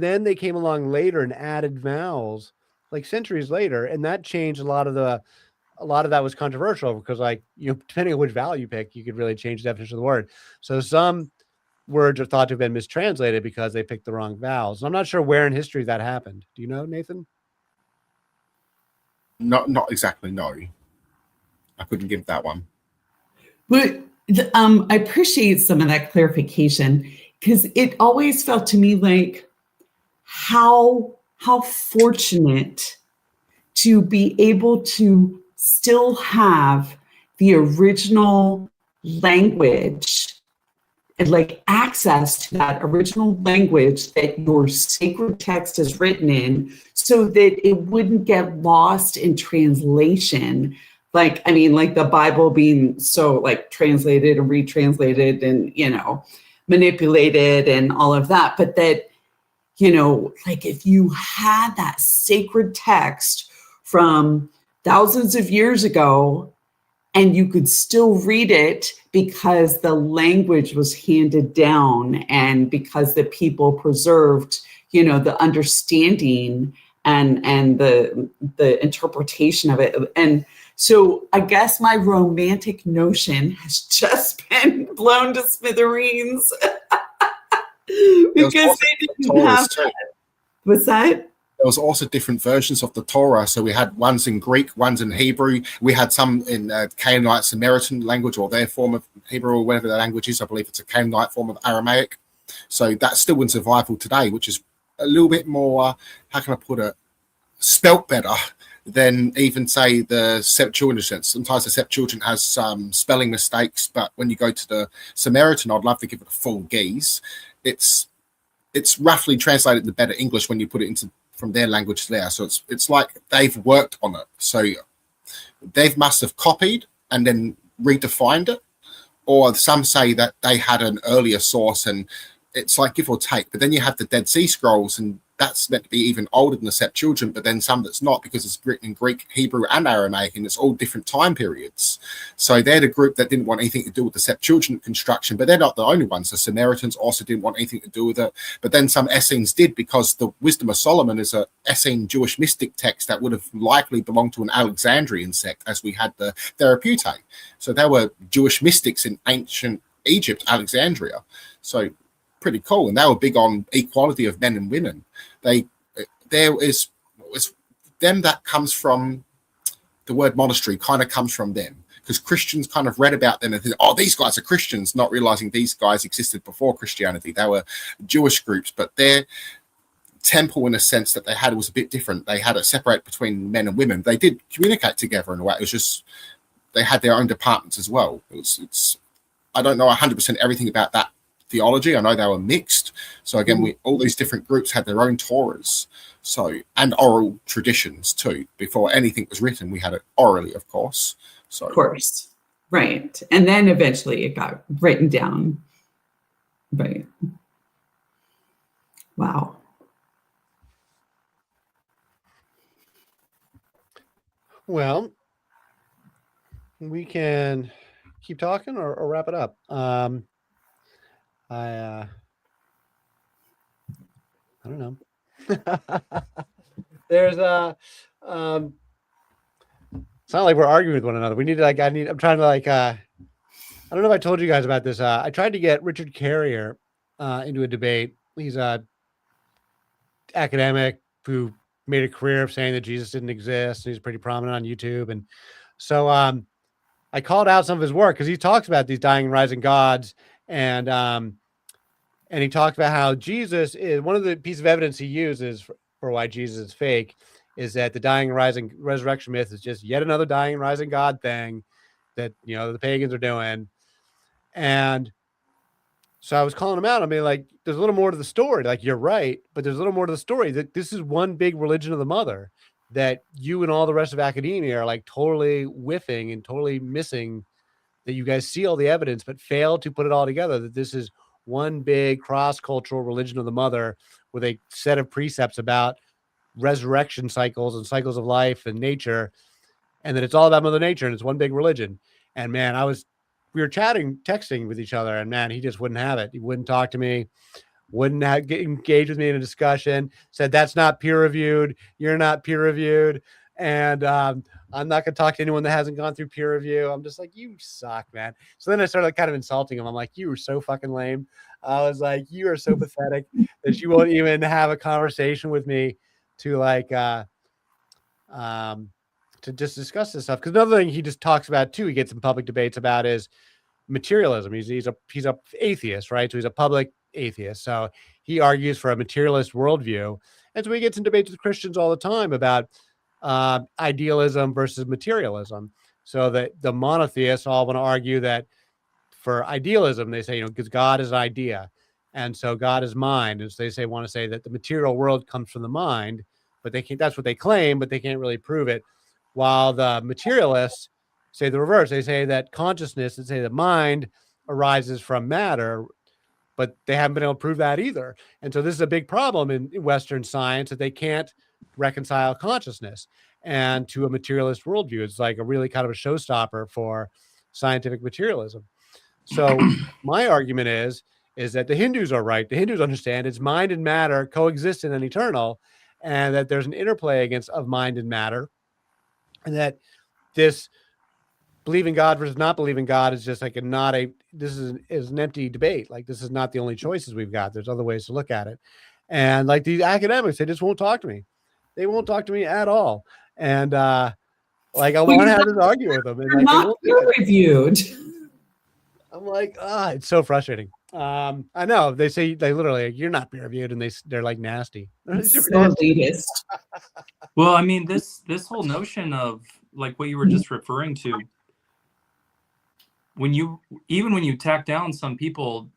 then they came along later and added vowels, like centuries later, and that changed a lot of that was controversial, because, like, depending on which vowel you pick, you could really change the definition of the word. So some words are thought to have been mistranslated because they picked the wrong vowels. And I'm not sure where in history that happened. Do you know, Nathan? Not exactly, no. I couldn't give that one. But I appreciate some of that clarification, because it always felt to me like how fortunate to be able to still have the original language and like access to that original language that your sacred text is written in, so that it wouldn't get lost in translation. Like, I mean, like the Bible being so like translated and retranslated and, you know, manipulated and all of that. But that, you know, like if you had that sacred text from thousands of years ago and you could still read it because the language was handed down and because the people preserved, you know, the understanding and the interpretation of it. And so I guess my romantic notion has just been blown to smithereens because they didn't have that. What's that? There was also different versions of the Torah. So we had ones in Greek, ones in Hebrew. We had some in Canaanite Samaritan language, or their form of Hebrew, or whatever the language is. I believe it's a Canaanite form of Aramaic. So that's still in survival today, which is a little bit more, how can I put it, spelt better than even, say, the Septuagint. Sometimes the Septuagint has some spelling mistakes, but when you go to the Samaritan, I'd love to give it a full gaze. It's roughly translated into better English when you put it into from their language there. So it's like they've worked on it. So they must have copied and then redefined it, or some say that they had an earlier source, and it's like give or take. But then you have the Dead Sea Scrolls, and that's meant to be even older than the Septuagint, but then some that's not, because it's written in Greek, Hebrew, and Aramaic, and it's all different time periods. So they're the group that didn't want anything to do with the Septuagint construction, but they're not the only ones. The Samaritans also didn't want anything to do with it, but then some Essenes did, because the Wisdom of Solomon is a Essene Jewish mystic text that would have likely belonged to an Alexandrian sect, as we had the Therapeutae. So there were Jewish mystics in ancient Egypt, Alexandria. So pretty cool, and they were big on equality of men and women. There is them that comes from the word monastery, kind of comes from them, because Christians kind of read about them and think, oh, these guys are Christians, not realizing these guys existed before Christianity. They were Jewish groups, but their temple, in a sense that they had, was a bit different. They had it separate between men and women. They did communicate together in a way. It was just they had their own departments as well. It's I don't know 100% everything about that theology. I know they were mixed. So again, all these different groups had their own Torahs, so, and oral traditions too. Before anything was written, we had it orally, of course. So, of course, right, and then eventually it got written down. Right. Wow. Well, we can keep talking or wrap it up. I don't know. There's it's not like we're arguing with one another. We need to I'm trying to I don't know if I told you guys about this. I tried to get Richard Carrier into a debate. He's a academic who made a career of saying that Jesus didn't exist. He's pretty prominent on YouTube. And so I called out some of his work because he talks about these dying and rising gods, and he talked about how Jesus is one of the pieces of evidence he uses for why Jesus is fake, is that the dying and rising resurrection myth is just yet another dying and rising God thing that, you know, the pagans are doing. And so I was calling him out. I mean, like, there's a little more to the story. Like, you're right, but there's a little more to the story. That this is one big religion of the mother that you and all the rest of academia are like totally whiffing and totally missing, that you guys see all the evidence, but fail to put it all together, that this is one big cross-cultural religion of the mother with a set of precepts about resurrection cycles and cycles of life and nature, and that it's all about Mother Nature and it's one big religion. And man, we were texting with each other, and man, he just wouldn't have it. He wouldn't talk to me, wouldn't get engaged with me in a discussion, said, that's not peer reviewed. You're not peer reviewed. And I'm not going to talk to anyone that hasn't gone through peer review. I'm just like, you suck, man. So then I started kind of insulting him. I'm like, you were so fucking lame. I was like, you are so pathetic that you won't even have a conversation with me to to just discuss this stuff. Because another thing he just talks about too, he gets in public debates about, is materialism. He's a atheist, right? So he's a public atheist. So he argues for a materialist worldview. And so he gets in debates with Christians all the time about idealism versus materialism. So that the monotheists all want to argue that for idealism, they say, because God is an idea, and so God is mind, and so they want to say that the material world comes from the mind, but they can't. That's what they claim, but they can't really prove it. While the materialists say the reverse. They say that consciousness, and say the mind arises from matter, but they haven't been able to prove that either. And so this is a big problem in Western science, that they can't reconcile consciousness and to a materialist worldview. It's like a really kind of a showstopper for scientific materialism. So my argument is that the Hindus are right. The Hindus understand it's mind and matter coexistent and eternal, and that there's an interplay of mind and matter, and that this believing God versus not believing God is just like this is an empty debate. Like, this is not the only choices we've got. There's other ways to look at it. And like these academics, they just won't talk to me. They won't talk to me at all. And like, I want to have this argument with them. And like, not peer-reviewed. I'm like, it's so frustrating. I know they say, they literally, you're not peer-reviewed, and they're like nasty. So elitist. Well, I mean, this whole notion of like what you were just referring to, when you tack down some people,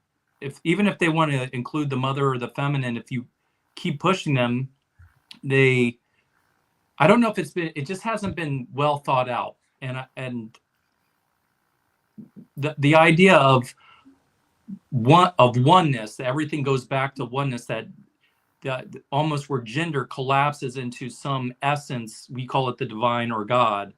even if they want to include the mother or the feminine, if you keep pushing them, I don't know if it just hasn't been well thought out. And the idea of oneness, that everything goes back to oneness, that almost where gender collapses into some essence, we call it the divine or God,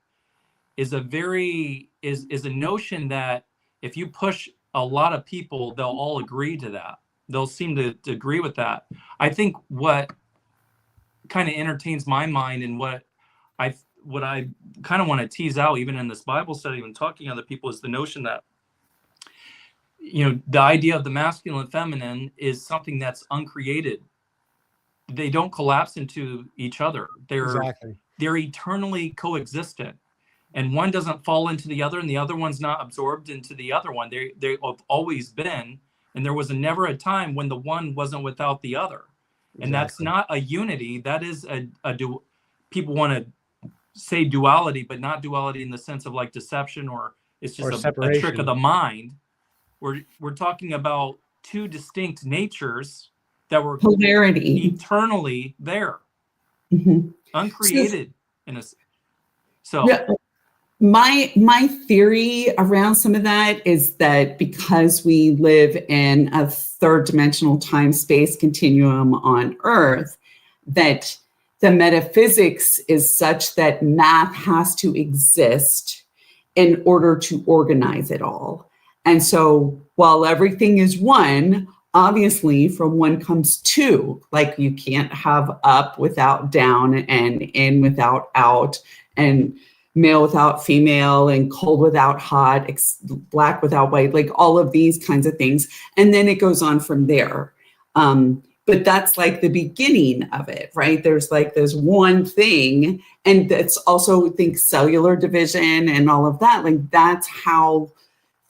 is a notion that if you push a lot of people, they'll all agree to that. They'll seem to agree with that. I think what kind of entertains my mind, and what I kind of want to tease out, even in this Bible study, when talking to other people, is the notion that, the idea of the masculine and feminine is something that's uncreated. They don't collapse into each other. They're eternally coexistent, and one doesn't fall into the other, and the other one's not absorbed into the other one. They have always been, and there was never a time when the one wasn't without the other. And that's not a unity. That is people want to say duality, but not duality in the sense of like deception, or it's just a trick of the mind. We're talking about two distinct natures that were polarity, eternally there, uncreated. Yeah, my theory around some of that is that because we live in a third dimensional time space continuum on Earth, that the metaphysics is such that math has to exist in order to organize it all. And so while everything is one, obviously from one comes two. Like, you can't have up without down, and in without out, and male without female, and cold without hot, black without white, like all of these kinds of things. And then it goes on from there. But that's like the beginning of it, right? There's like this one thing, and that's also, I think, cellular division and all of that. Like, that's how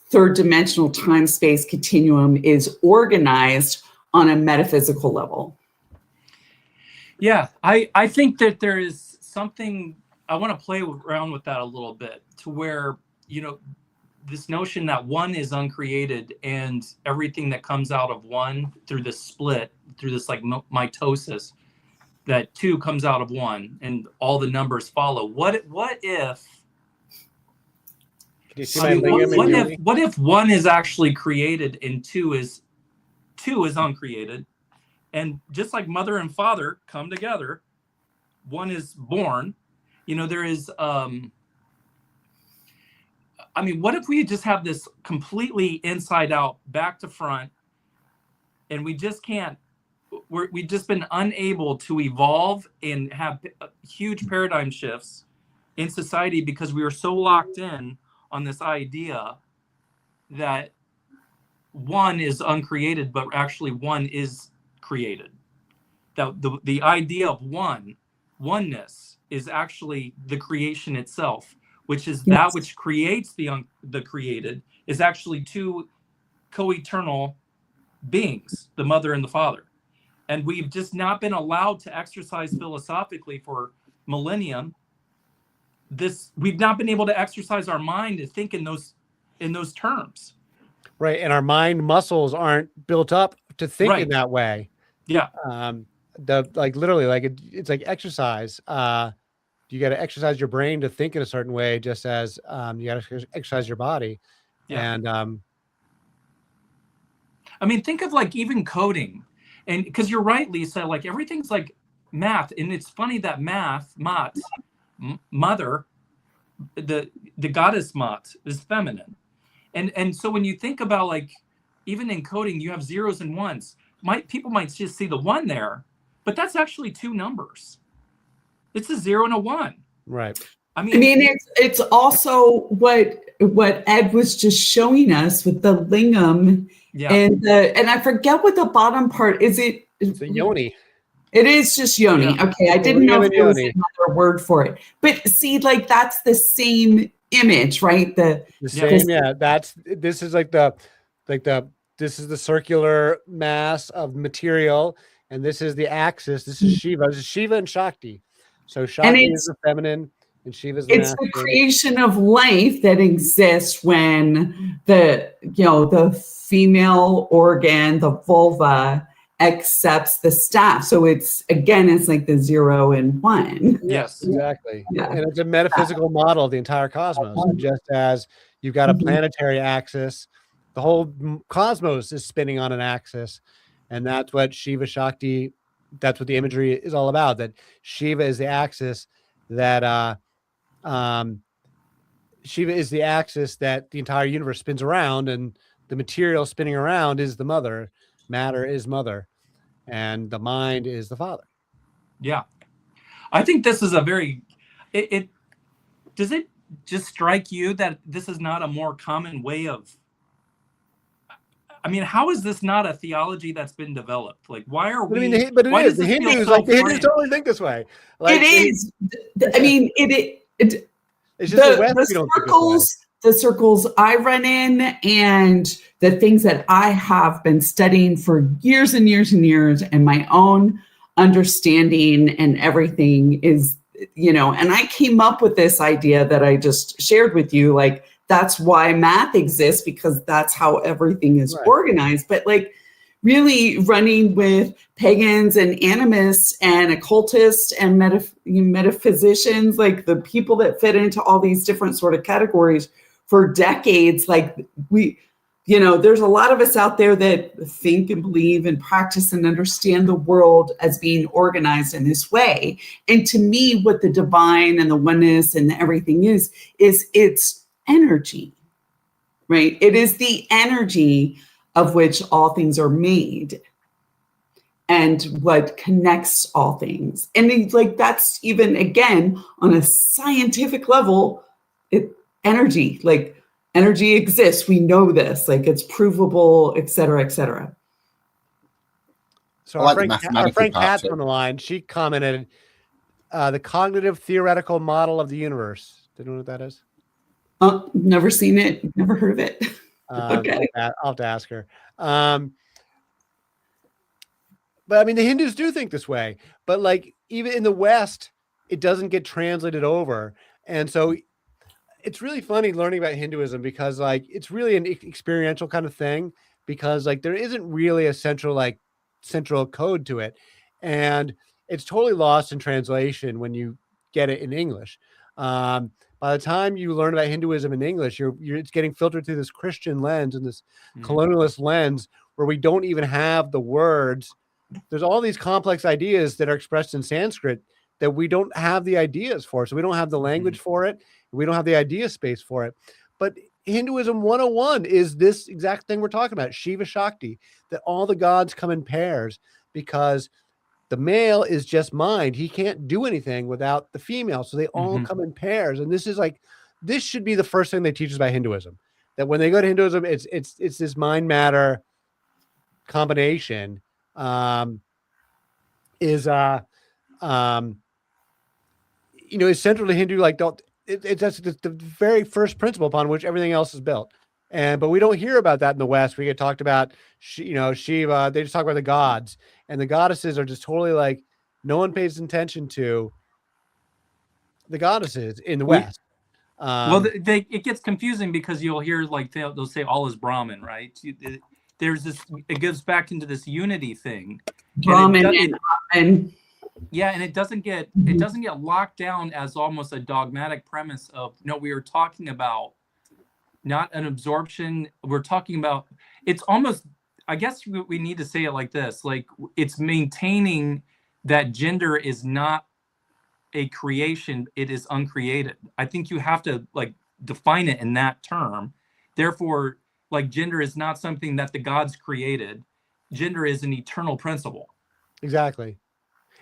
third dimensional time space continuum is organized on a metaphysical level. Yeah, I think that there is something, I want to play around with that a little bit, to where, this notion that one is uncreated, and everything that comes out of one through this split, through this like mitosis, that two comes out of one, and all the numbers follow. What if? Can you see what if one is actually created and two is uncreated, and just like mother and father come together, one is born. There is what if we just have this completely inside out, back to front, and we just can't, we've just been unable to evolve and have huge paradigm shifts in society because we are so locked in on this idea that one is uncreated, but actually one is created. That the idea of oneness is actually the creation itself, which is that which creates the created, is actually two co-eternal beings, the mother and the father. And we've just not been allowed to exercise philosophically for millennium. We've not been able to exercise our mind to think in those terms. Right. And our mind muscles aren't built up to think in Right. that way. Yeah. Literally, like it's like exercise. You got to exercise your brain to think in a certain way, just as you got to exercise your body. Yeah. And I mean, think of like even coding, and because you're right, Lisa, like everything's like math, and it's funny that mother, the goddess Mat is feminine, and so when you think about like even in coding, you have zeros and ones. People might just see the one there, but that's actually two numbers. It's a 0 and a 1. right. I mean, it's also what Ed was just showing us with the lingam, Yeah. and I forget what the bottom part is. It's a yoni. It is just yoni. Yeah. Okay, I It's a didn't know if lingam there was yoni. another word for it. But see, like that's the same image, right? The Yeah. same, yeah. This is this is the circular mass of material, and this is the axis. This is Shiva. This is Shiva and Shakti. So Shakti is the feminine, and Shiva is the it's the masculine. creation of life that exists when the female organ, the vulva, accepts the staff. So it's like the 0 and 1. Yes. Exactly. Yeah. And it's a metaphysical model of the entire cosmos. And just as you've got a planetary axis, the whole cosmos is spinning on an axis. And that's what Shiva Shakti, that's what the imagery is all about. That Shiva is the axis that Shiva is the axis that the entire universe spins around, and the material spinning around is the mother. Matter is mother, and the mind is the father. Yeah. I think this is a very, does it just strike you that this is not a more common way of, I mean, how is this not a theology that's been developed? Like, why are we? But it why is. does The this feel Hindus, so like the Hindus, foreign? totally think this way. Like, It is. I mean, it's just the West. We don't think this way. The circles I run in and the things that I have been studying for years and years and years, and my own understanding and everything is, and I came up with this idea that I just shared with you. Like, that's why math exists, because that's how everything is organized. But like, really running with pagans and animists and occultists and metaphysicians, like the people that fit into all these different sort of categories for decades, like there's a lot of us out there that think and believe and practice and understand the world as being organized in this way. And to me, what the divine and the oneness and everything is it's energy, right? It is the energy of which all things are made and what connects all things. And that's even, again, on a scientific level, energy exists. We know this, like it's provable, et cetera, et cetera. So our friend Kat's on the line. She commented, the cognitive theoretical model of the universe. Do you know what that is? Never seen it. Never heard of it. Okay. I'll have to ask her. But I mean, the Hindus do think this way, but like even in the West, it doesn't get translated over. And so it's really funny learning about Hinduism, because like it's really an experiential kind of thing, because like there isn't really a central code to it, and it's totally lost in translation when you get it in English. By the time you learn about Hinduism in English, it's getting filtered through this Christian lens and this colonialist lens, where we don't even have the words. There's all these complex ideas that are expressed in Sanskrit that we don't have the ideas for. So we don't have the language for it. We don't have the idea space for it. But Hinduism 101 is this exact thing we're talking about, Shiva Shakti, that all the gods come in pairs, because the male is just mind. He can't do anything without the female. So they all come in pairs. And this should be the first thing they teach us about Hinduism, that when they go to Hinduism, it's this mind matter combination is central to Hindu, like that's the very first principle upon which everything else is built. But we don't hear about that in the West. We get talked about, Shiva. They just talk about the gods, and the goddesses are just totally like, no one pays attention to the goddesses in the West. Well, it gets confusing because you'll hear like they'll say all is Brahman, right? There's this. It goes back into this unity thing. Brahman and yeah, and it doesn't get locked down as almost a dogmatic premise of no. We are talking about not an absorption. We're talking about it's almost. I guess we need to say it like this: like it's maintaining that gender is not a creation, it is uncreated. I think you have to like define it in that term. Therefore, like gender is not something that the gods created. Gender is an eternal principle. Exactly.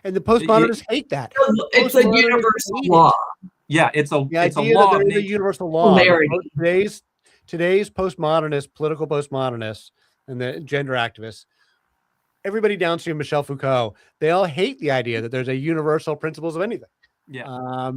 And the postmodernists hate that. It's a universal law. Yeah, it's a the it's a idea law that of there is a nature. universal law. Polarity. Today's postmodernists, political postmodernists, and the gender activists, everybody downstream Michel Foucault, they all hate the idea that there's a universal principles of anything. Yeah.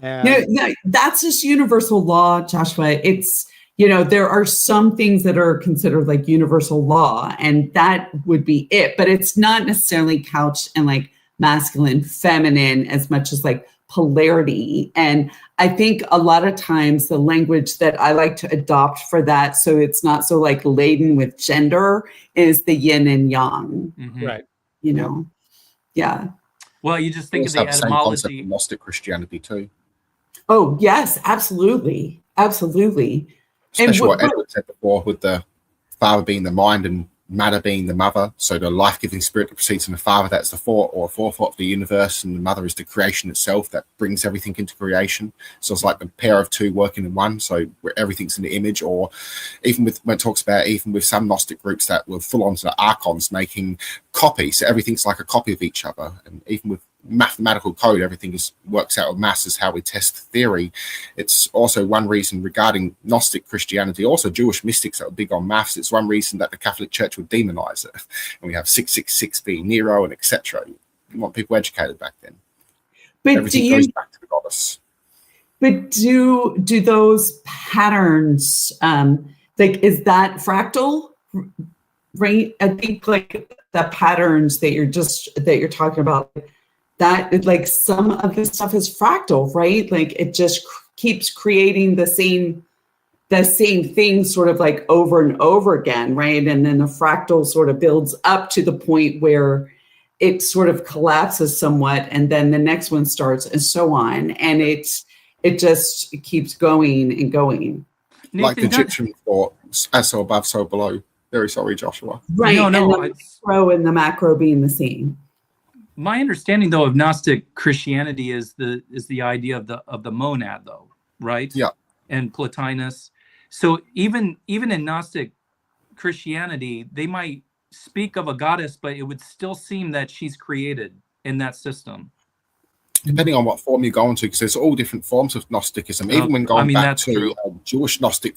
No, that's just universal law, Joshua. It's, there are some things that are considered like universal law, and that would be it. But it's not necessarily couched in like masculine, feminine, as much as like polarity. And I think a lot of times the language that I like to adopt for that, so it's not so like laden with gender, is the yin and yang. Mm-hmm. Right. Yeah. Well, you just think of the same concept etymology. of Gnostic Christianity too. Oh, yes, absolutely. Absolutely. Especially what Edward said before, with the Father being the mind and matter being the mother. So the life-giving spirit that proceeds from the Father, that's the forethought of the universe, and the mother is the creation itself that brings everything into creation. So it's like the pair of two working in one, so where everything's in the image. Or even with, when it talks about, even with some Gnostic groups that were full on to the archons making copies, so everything's like a copy of each other. And even with mathematical code, everything works out of mass is how we test theory. It's also one reason regarding Gnostic Christianity, also Jewish mystics that were big on maths. It's one reason that the Catholic Church would demonize it, and we have 666b Nero and etc. You want people educated back then. But everything goes back to the goddess. But do those patterns, like, is that fractal? Right? I think like the patterns that you're talking about, that like some of this stuff is fractal, right? Like it just keeps creating the same thing sort of like over and over again, right? And then the fractal sort of builds up to the point where it sort of collapses somewhat, and then the next one starts, and so on. And it just keeps going and going. Nathan, like the Egyptian thought, as so above, so below. Very sorry, Joshua. Right. No, and the micro and the macro being the same. My understanding, though, of Gnostic Christianity is the idea of the monad, though, right? Yeah. And Plotinus. So even in Gnostic Christianity, they might speak of a goddess, but it would still seem that she's created in that system. Depending on what form you go into, because there's all different forms of Gnosticism. Even when going back to Jewish Gnostic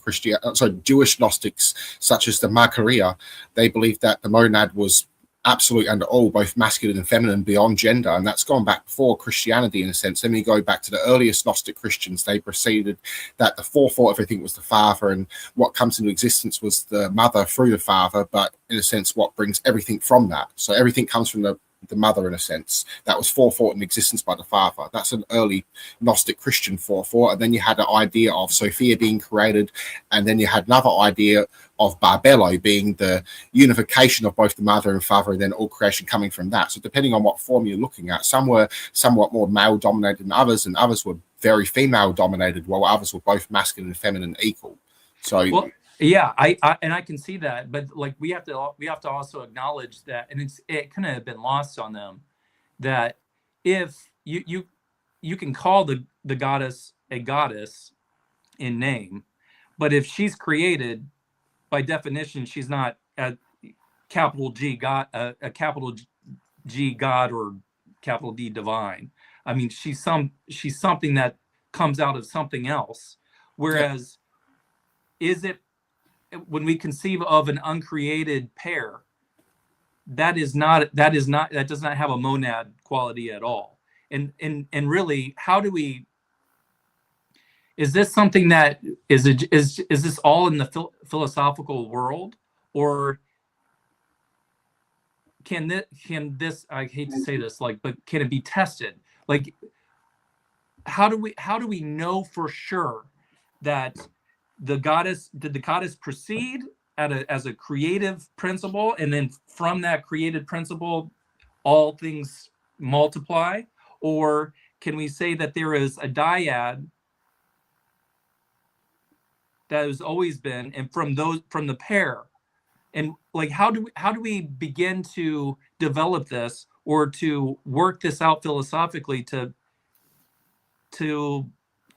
Jewish Gnostics, such as the Marcaria, they believed that the monad was absolute and all, both masculine and feminine, beyond gender, and that's gone back before Christianity in a sense. Then we go back to the earliest Gnostic Christians. They proceeded that the forethought of everything was the Father, and what comes into existence was the Mother through the Father, but in a sense what brings everything from that. So everything comes from the Mother in a sense. That was forethought in existence by the Father. That's an early Gnostic Christian forethought. And then you had the idea of Sophia being created, and then you had another idea of Barbelo being the unification of both the Mother and Father, and then all creation coming from that. So depending on what form you're looking at, some were somewhat more male dominated than others, and others were very female dominated, while others were both masculine and feminine equal. So yeah, I can see that, but like we have to also acknowledge that, and it kind of have been lost on them, that if you can call the goddess a goddess in name, but if she's created, by definition, she's not a capital G God, a capital G God or capital D divine. I mean, she's something that comes out of something else. Whereas, is it, when we conceive of an uncreated pair, that does not have a monad quality at all. And really, how do we, is this something that is this all in the philosophical world, or can this, I hate to say this, like, but can it be tested? Like, how do we know for sure that did the goddess proceed as a creative principle, and then from that created principle all things multiply? Or can we say that there is a dyad that has always been, and from the pair? And like, how do we begin to develop this, or to work this out philosophically to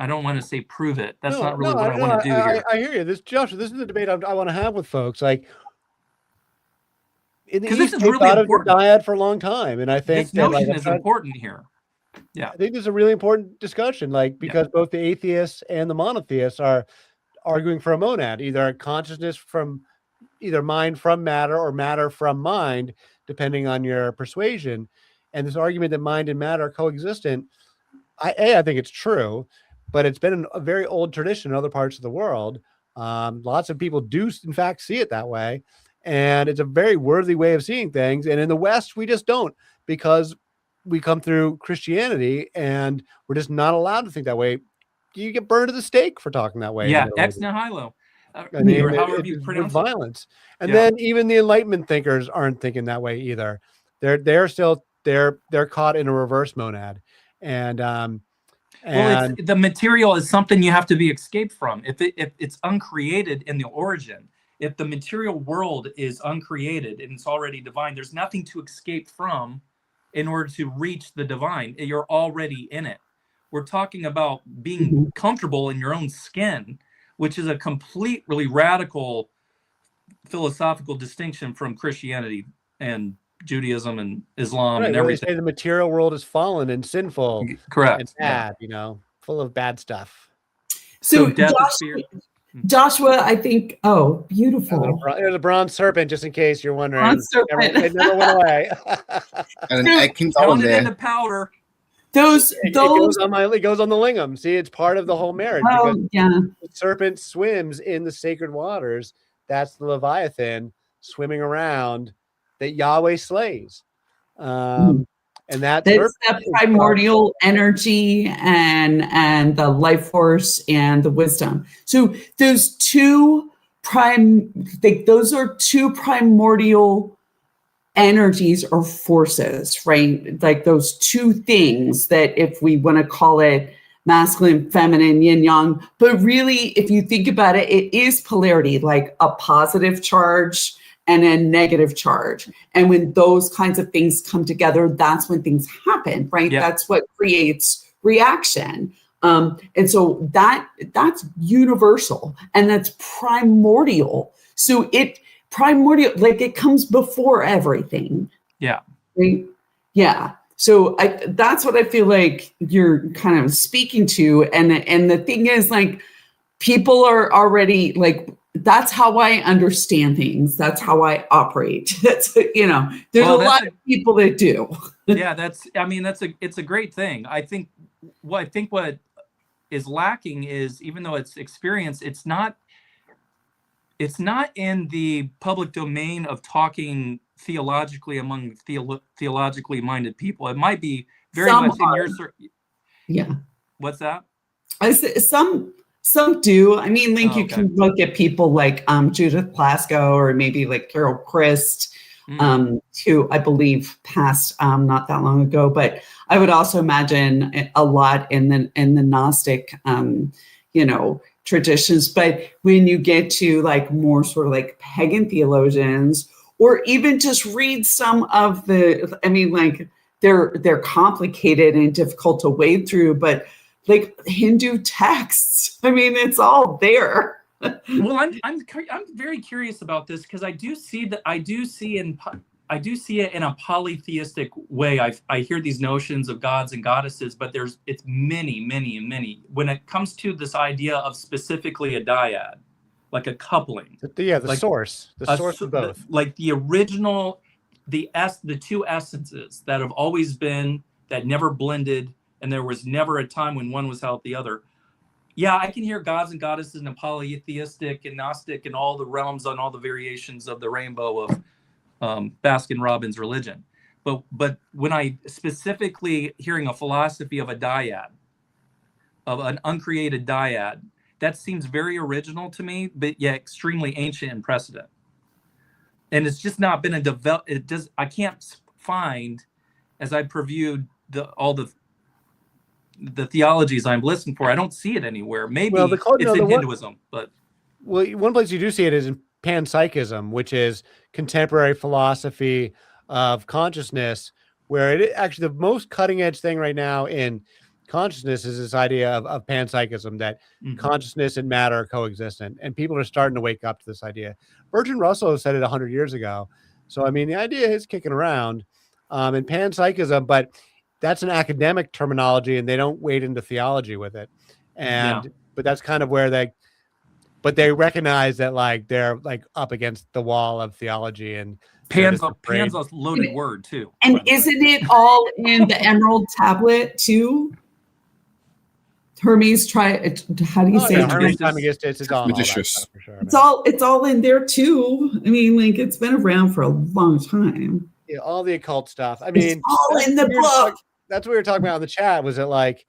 I don't want to say prove it. That's not really what I want to do here. I hear you. Josh, this is the debate I want to have with folks. Like, in the Because this East, is they really thought of the important. dyad for a long time, and I think This that, notion like, is important here. Yeah, I think this is a really important discussion, like, because both the atheists and the monotheists are arguing for a monad, either a consciousness from either mind from matter or matter from mind, depending on your persuasion. And this argument that mind and matter are coexistent, I think it's true, but it's been a very old tradition in other parts of the world. Lots of people do, in fact, see it that way. And it's a very worthy way of seeing things. And in the West, we just don't, because we come through Christianity and we're just not allowed to think that way. You get burned at the stake for talking that way. yeah, ex nihilo. I mean, or however you it's pronounce with it. violence. And then even the Enlightenment thinkers aren't thinking that way either. They're still caught in a reverse monad. And well, it's, the material is something you have to be escaped from. If it's uncreated in the origin, if the material world is uncreated and it's already divine, there's nothing to escape from in order to reach the divine. You're already in it. We're talking about being comfortable in your own skin, which is a completely radical philosophical distinction from Christianity and Judaism and Islam and everything. They say the material world is fallen and sinful. Correct. And bad, full of bad stuff. So death is fear. Joshua, I think, beautiful. There's a bronze serpent, just in case you're wondering. Bronze serpent. It never went away. And it can go Pound on it there. into powder. It goes on the lingam. See, it's part of the whole marriage. Oh, because yeah. the serpent swims in the sacred waters. That's the Leviathan swimming around that Yahweh slays. And that's that primordial energy and the life force and the wisdom. So those those are two primordial energies or forces, right? Like those two things that, if we want to call it masculine, feminine, yin yang, but really, if you think about it, it is polarity, like a positive charge and a negative charge. And when those kinds of things come together, that's when things happen, right? Yeah. That's what creates reaction. And so that's universal and that's primordial. So it comes before everything. Yeah. Right? Yeah. So that's what I feel like you're kind of speaking to. And the thing is, like, people are already like, that's how I understand things. That's how I operate. That's, there's a lot of people that do. Yeah, it's a great thing. I think what is lacking is, even though it's experience, it's not in the public domain of talking theologically among theologically minded people. It might be very much in your yeah. What's that? I say some do. I mean, like, you can look at people like Judith Plasko, or maybe like Carol Christ, who I believe passed not that long ago. But I would also imagine a lot in the Gnostic, traditions. But when you get to like more sort of like pagan theologians, or even just read some of they're complicated and difficult to wade through, but like Hindu texts, it's all there. Well, I'm very curious about this, because I do see it in a polytheistic way. I hear these notions of gods and goddesses, but it's many, many, many. When it comes to this idea of specifically a dyad, like a coupling. The source of both. Like the original, the two essences that have always been, that never blended, and there was never a time when one was without the other. Yeah, I can hear gods and goddesses in a polytheistic and Gnostic and all the realms on all the variations of the rainbow of Baskin-Robbins religion. But when I specifically hearing a philosophy of a dyad, of an uncreated dyad. That seems very original to me, but yet extremely ancient and precedent. And it's just not been I can't find, as I previewed all the theologies I'm listening for, I don't see it anywhere. Maybe it's in Hinduism, but one place you do see it is in panpsychism, which is contemporary philosophy of consciousness, where it actually the most cutting edge thing right now in consciousness is this idea of panpsychism, that consciousness and matter are coexistent, and people are starting to wake up to this idea. Bertrand Russell said it 100 years ago. So, I mean, the idea is kicking around in panpsychism, but that's an academic terminology, and they don't wade into theology with it. And but that's kind of where they recognize that like they're like up against the wall of theology, and pan's a loaded word too. And isn't it all in the Emerald Tablet too? Hermes how do you say it? Hermes Trismegistus, it's all in all that Magicious. stuff for sure. It's all in there too. I mean, like, it's been around for a long time. Yeah, all the occult stuff. I mean, it's all in the book. That's what we were talking about in the chat. Was it like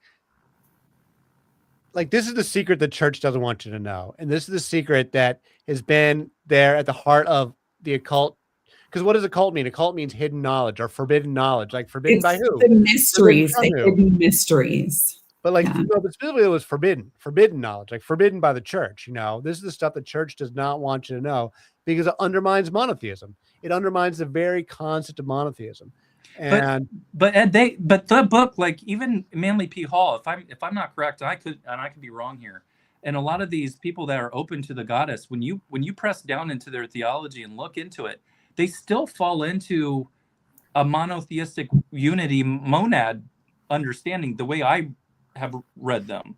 this is the secret the church doesn't want you to know, and this is the secret that has been there at the heart of the occult. Because what does occult mean? Occult means hidden knowledge or forbidden knowledge. Like forbidden by who? The mysteries, the hidden mysteries. But like, but specifically, it was forbidden knowledge, like forbidden by the church. You know, this is the stuff the church does not want you to know because it undermines monotheism. It undermines the very concept of monotheism. And but the book, like even Manly P. Hall, if I'm not correct, and I could be wrong here, and a lot of these people that are open to the goddess, when you press down into their theology and look into it, they still fall into a monotheistic unity monad understanding the way I have read them.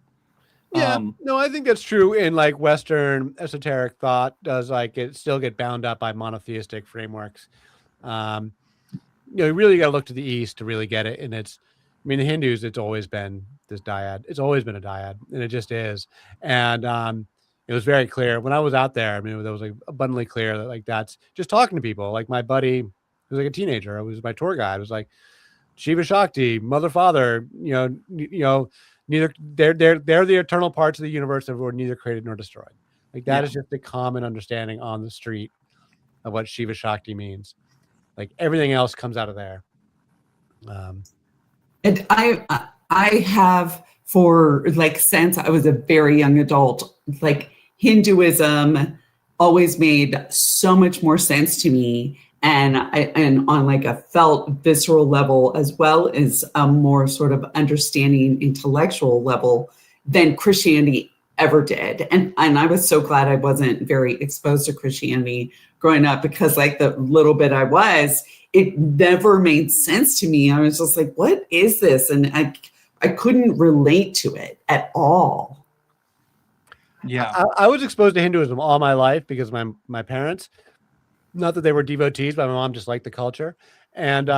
Yeah, no, I think that's true in like Western esoteric thought does like it still get bound up by monotheistic frameworks. You really got to look to the East to really get it. And the Hindus, it's always been this dyad. It's always been a dyad, and it just is. And it was very clear when I was out there. I mean, it was like abundantly clear that like that's just talking to people. Like my buddy, who was like a teenager, who was my tour guide, was like Shiva Shakti, mother, father. You know, neither they're the eternal parts of the universe that were neither created nor destroyed. Like that is just the common understanding on the street of what Shiva Shakti means. Like everything else comes out of there. And I have, for like since I was a very young adult, like Hinduism always made so much more sense to me, and on like a felt visceral level as well as a more sort of understanding intellectual level than Christianity ever did. And I was so glad I wasn't very exposed to Christianity growing up, because like the little bit I was, it never made sense to me. I was just like, what is this? And I couldn't relate to it at all. Yeah. I was exposed to Hinduism all my life because my parents, not that they were devotees, but my mom just liked the culture. And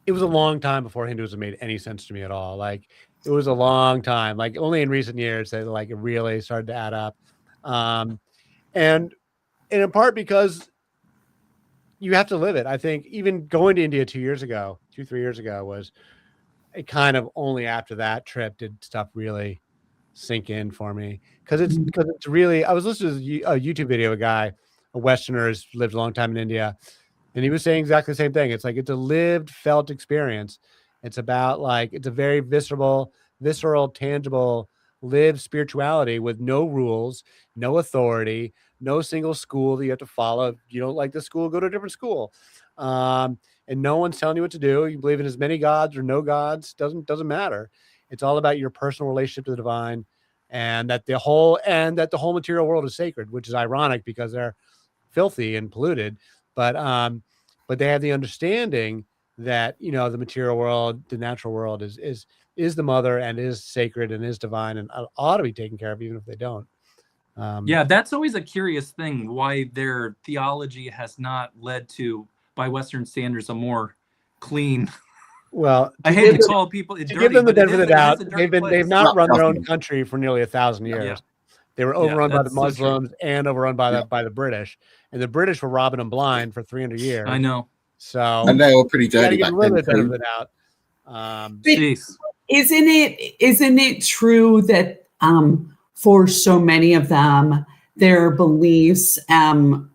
it was a long time before Hinduism made any sense to me at all. Like it was a long time, like only in recent years that like it really started to add up. And in part because you have to live it. I think even going to India 3 years ago was it kind of only after that trip did stuff really sink in for me. Because it's really, I was listening to a YouTube video of a guy, a Westerner who's lived a long time in India, and he was saying exactly the same thing. It's like, it's a lived, felt experience. It's about like, it's a very visceral, tangible, lived spirituality with no rules, no authority, no single school that you have to follow. If you don't like the school, go to a different school. And no one's telling you what to do. You believe in as many gods or no gods, doesn't matter. It's all about your personal relationship to the divine, and that the whole material world is sacred, which is ironic because they're filthy and polluted. But they have the understanding that, you know, the material world, the natural world is the mother and is sacred and is divine and ought to be taken care of, even if they don't. Yeah, that's always a curious thing, why their theology has not led to, by Western standards, a more clean. Well, I hate to call people to give them the benefit of the doubt. They've not run their own country for nearly 1,000 years. Yeah. They were overrun by the Muslims and overrun by the British, and the British were robbing them blind for 300 years. I know. So and they were pretty dirty back then. isn't it true that for so many of them, their beliefs and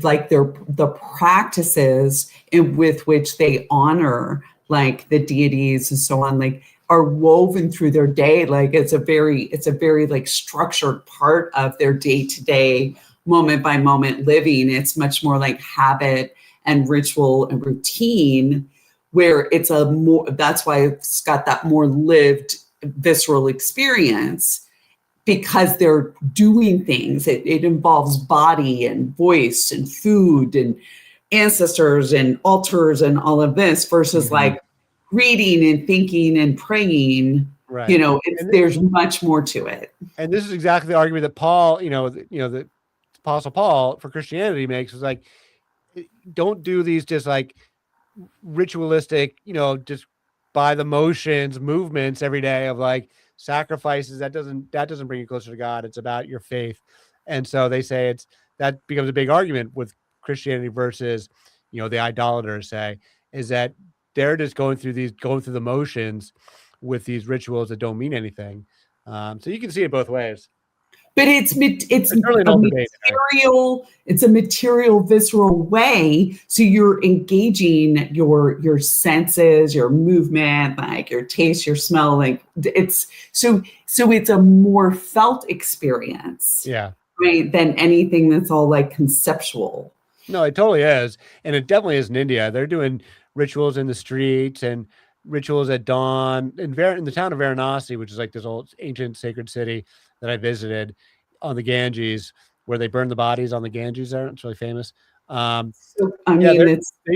like the practices with which they honor like the deities and so on, like are woven through their day. Like it's a very like structured part of their day-to-day, moment by moment living. It's much more like habit and ritual and routine, where it's that's why it's got that more lived visceral experience, because they're doing things. It involves body and voice and food and ancestors and altars and all of this versus like reading and thinking and praying. Right. You know, there's much more to it. And this is exactly the argument that Paul, the Apostle Paul for Christianity makes, is like, don't do these just like ritualistic, just by the motions movements every day of like sacrifices. That doesn't bring you closer to God. It's about your faith. And so they say that becomes a big argument with Christianity versus, the idolaters say, is that they're just going through the motions with these rituals that don't mean anything. So you can see it both ways. But it's a material, visceral way. So you're engaging your senses, your movement, like your taste, your smell. Like it's so it's a more felt experience. Yeah. Right. Than anything that's all like conceptual. No, it totally is. And it definitely is in India. They're doing rituals in the streets and rituals at dawn in the town of Varanasi, which is like this old ancient sacred city that I visited on the Ganges, where they burn the bodies on the Ganges there. It's really famous. They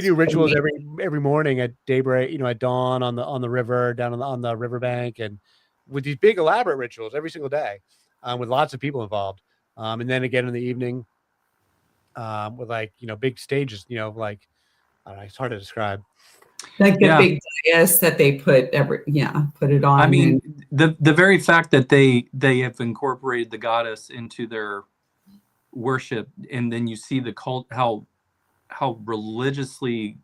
do rituals every morning at daybreak, at dawn on the river, down on the riverbank, and with these big elaborate rituals every single day, with lots of people involved. And then again in the evening, with like, big stages, like, I don't know, it's hard to describe. Like the big dais that they put it on. I mean, the very fact that they have incorporated the goddess into their worship, and then you see the cult, how religiously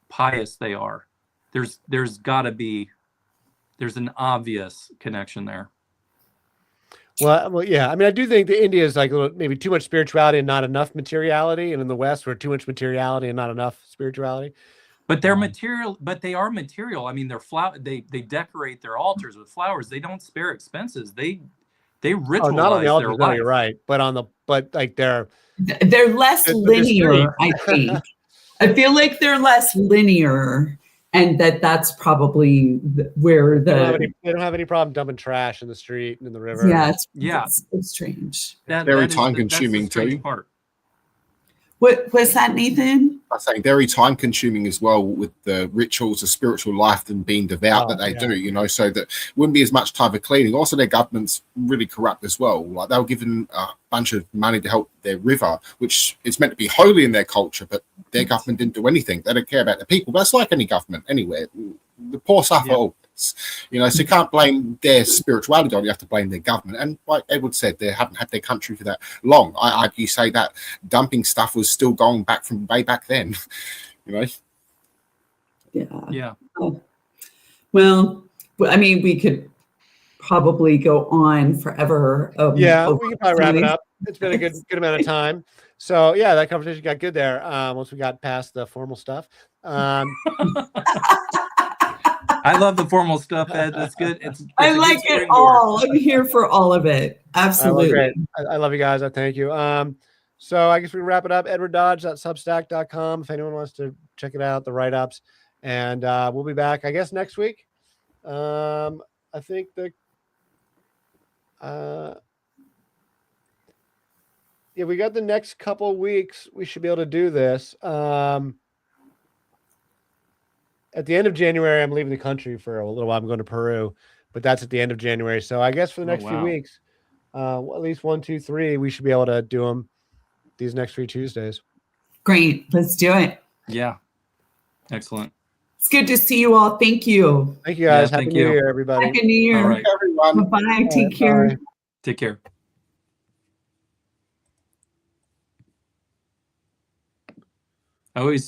pious they are. There's an obvious connection there. Well, yeah. I mean, I do think that India is like maybe too much spirituality and not enough materiality, and in the West, we're too much materiality and not enough spirituality. But they're material. But they are material. I mean, they decorate their altars with flowers. They don't spare expenses. They ritualize not on the altars, their life. No, you're right. But like they're less linear. I think. I feel like they're less linear. And that's probably where they don't have any problem dumping trash in the street and in the river. Yeah, it's strange. Very time consuming too. What was that, Nathan? I'm saying very time consuming as well with the rituals of spiritual life and being devout that they do, so that wouldn't be as much time for cleaning. Also, their government's really corrupt as well. Like they were given a bunch of money to help their river, which is meant to be holy in their culture, but their government didn't do anything. They don't care about the people. That's like any government anywhere. The poor suffer always. So you can't blame their spirituality on it. You have to blame their government. And like Edward said, they haven't had their country for that long. I argue say that dumping stuff was still going back from way back then. Yeah. Oh. Well, I mean, we could probably go on forever. We can probably wrap it up. It's been a good amount of time. So yeah, that conversation got good there. Once we got past the formal stuff. I love the formal stuff, Ed. That's good. I like it all. I'm here for all of it. Absolutely. I love you guys. I thank you. So I guess we can wrap it up. EdwardDodge.substack.com if anyone wants to check it out, the write-ups. And we'll be back, I guess, next week. I think we got the next couple of weeks. We should be able to do this. At the end of January, I'm leaving the country for a little while. I'm going to Peru, but that's at the end of January. So I guess for the next few weeks, at least 1, 2, 3, we should be able to do them these next 3 Tuesdays. Great. Let's do it. Yeah. Excellent. It's good to see you all. Thank you. Thank you, guys. Happy New Year, everybody. Happy New Year. All right. Everyone. Bye-bye. Take care. Bye. Take care. I always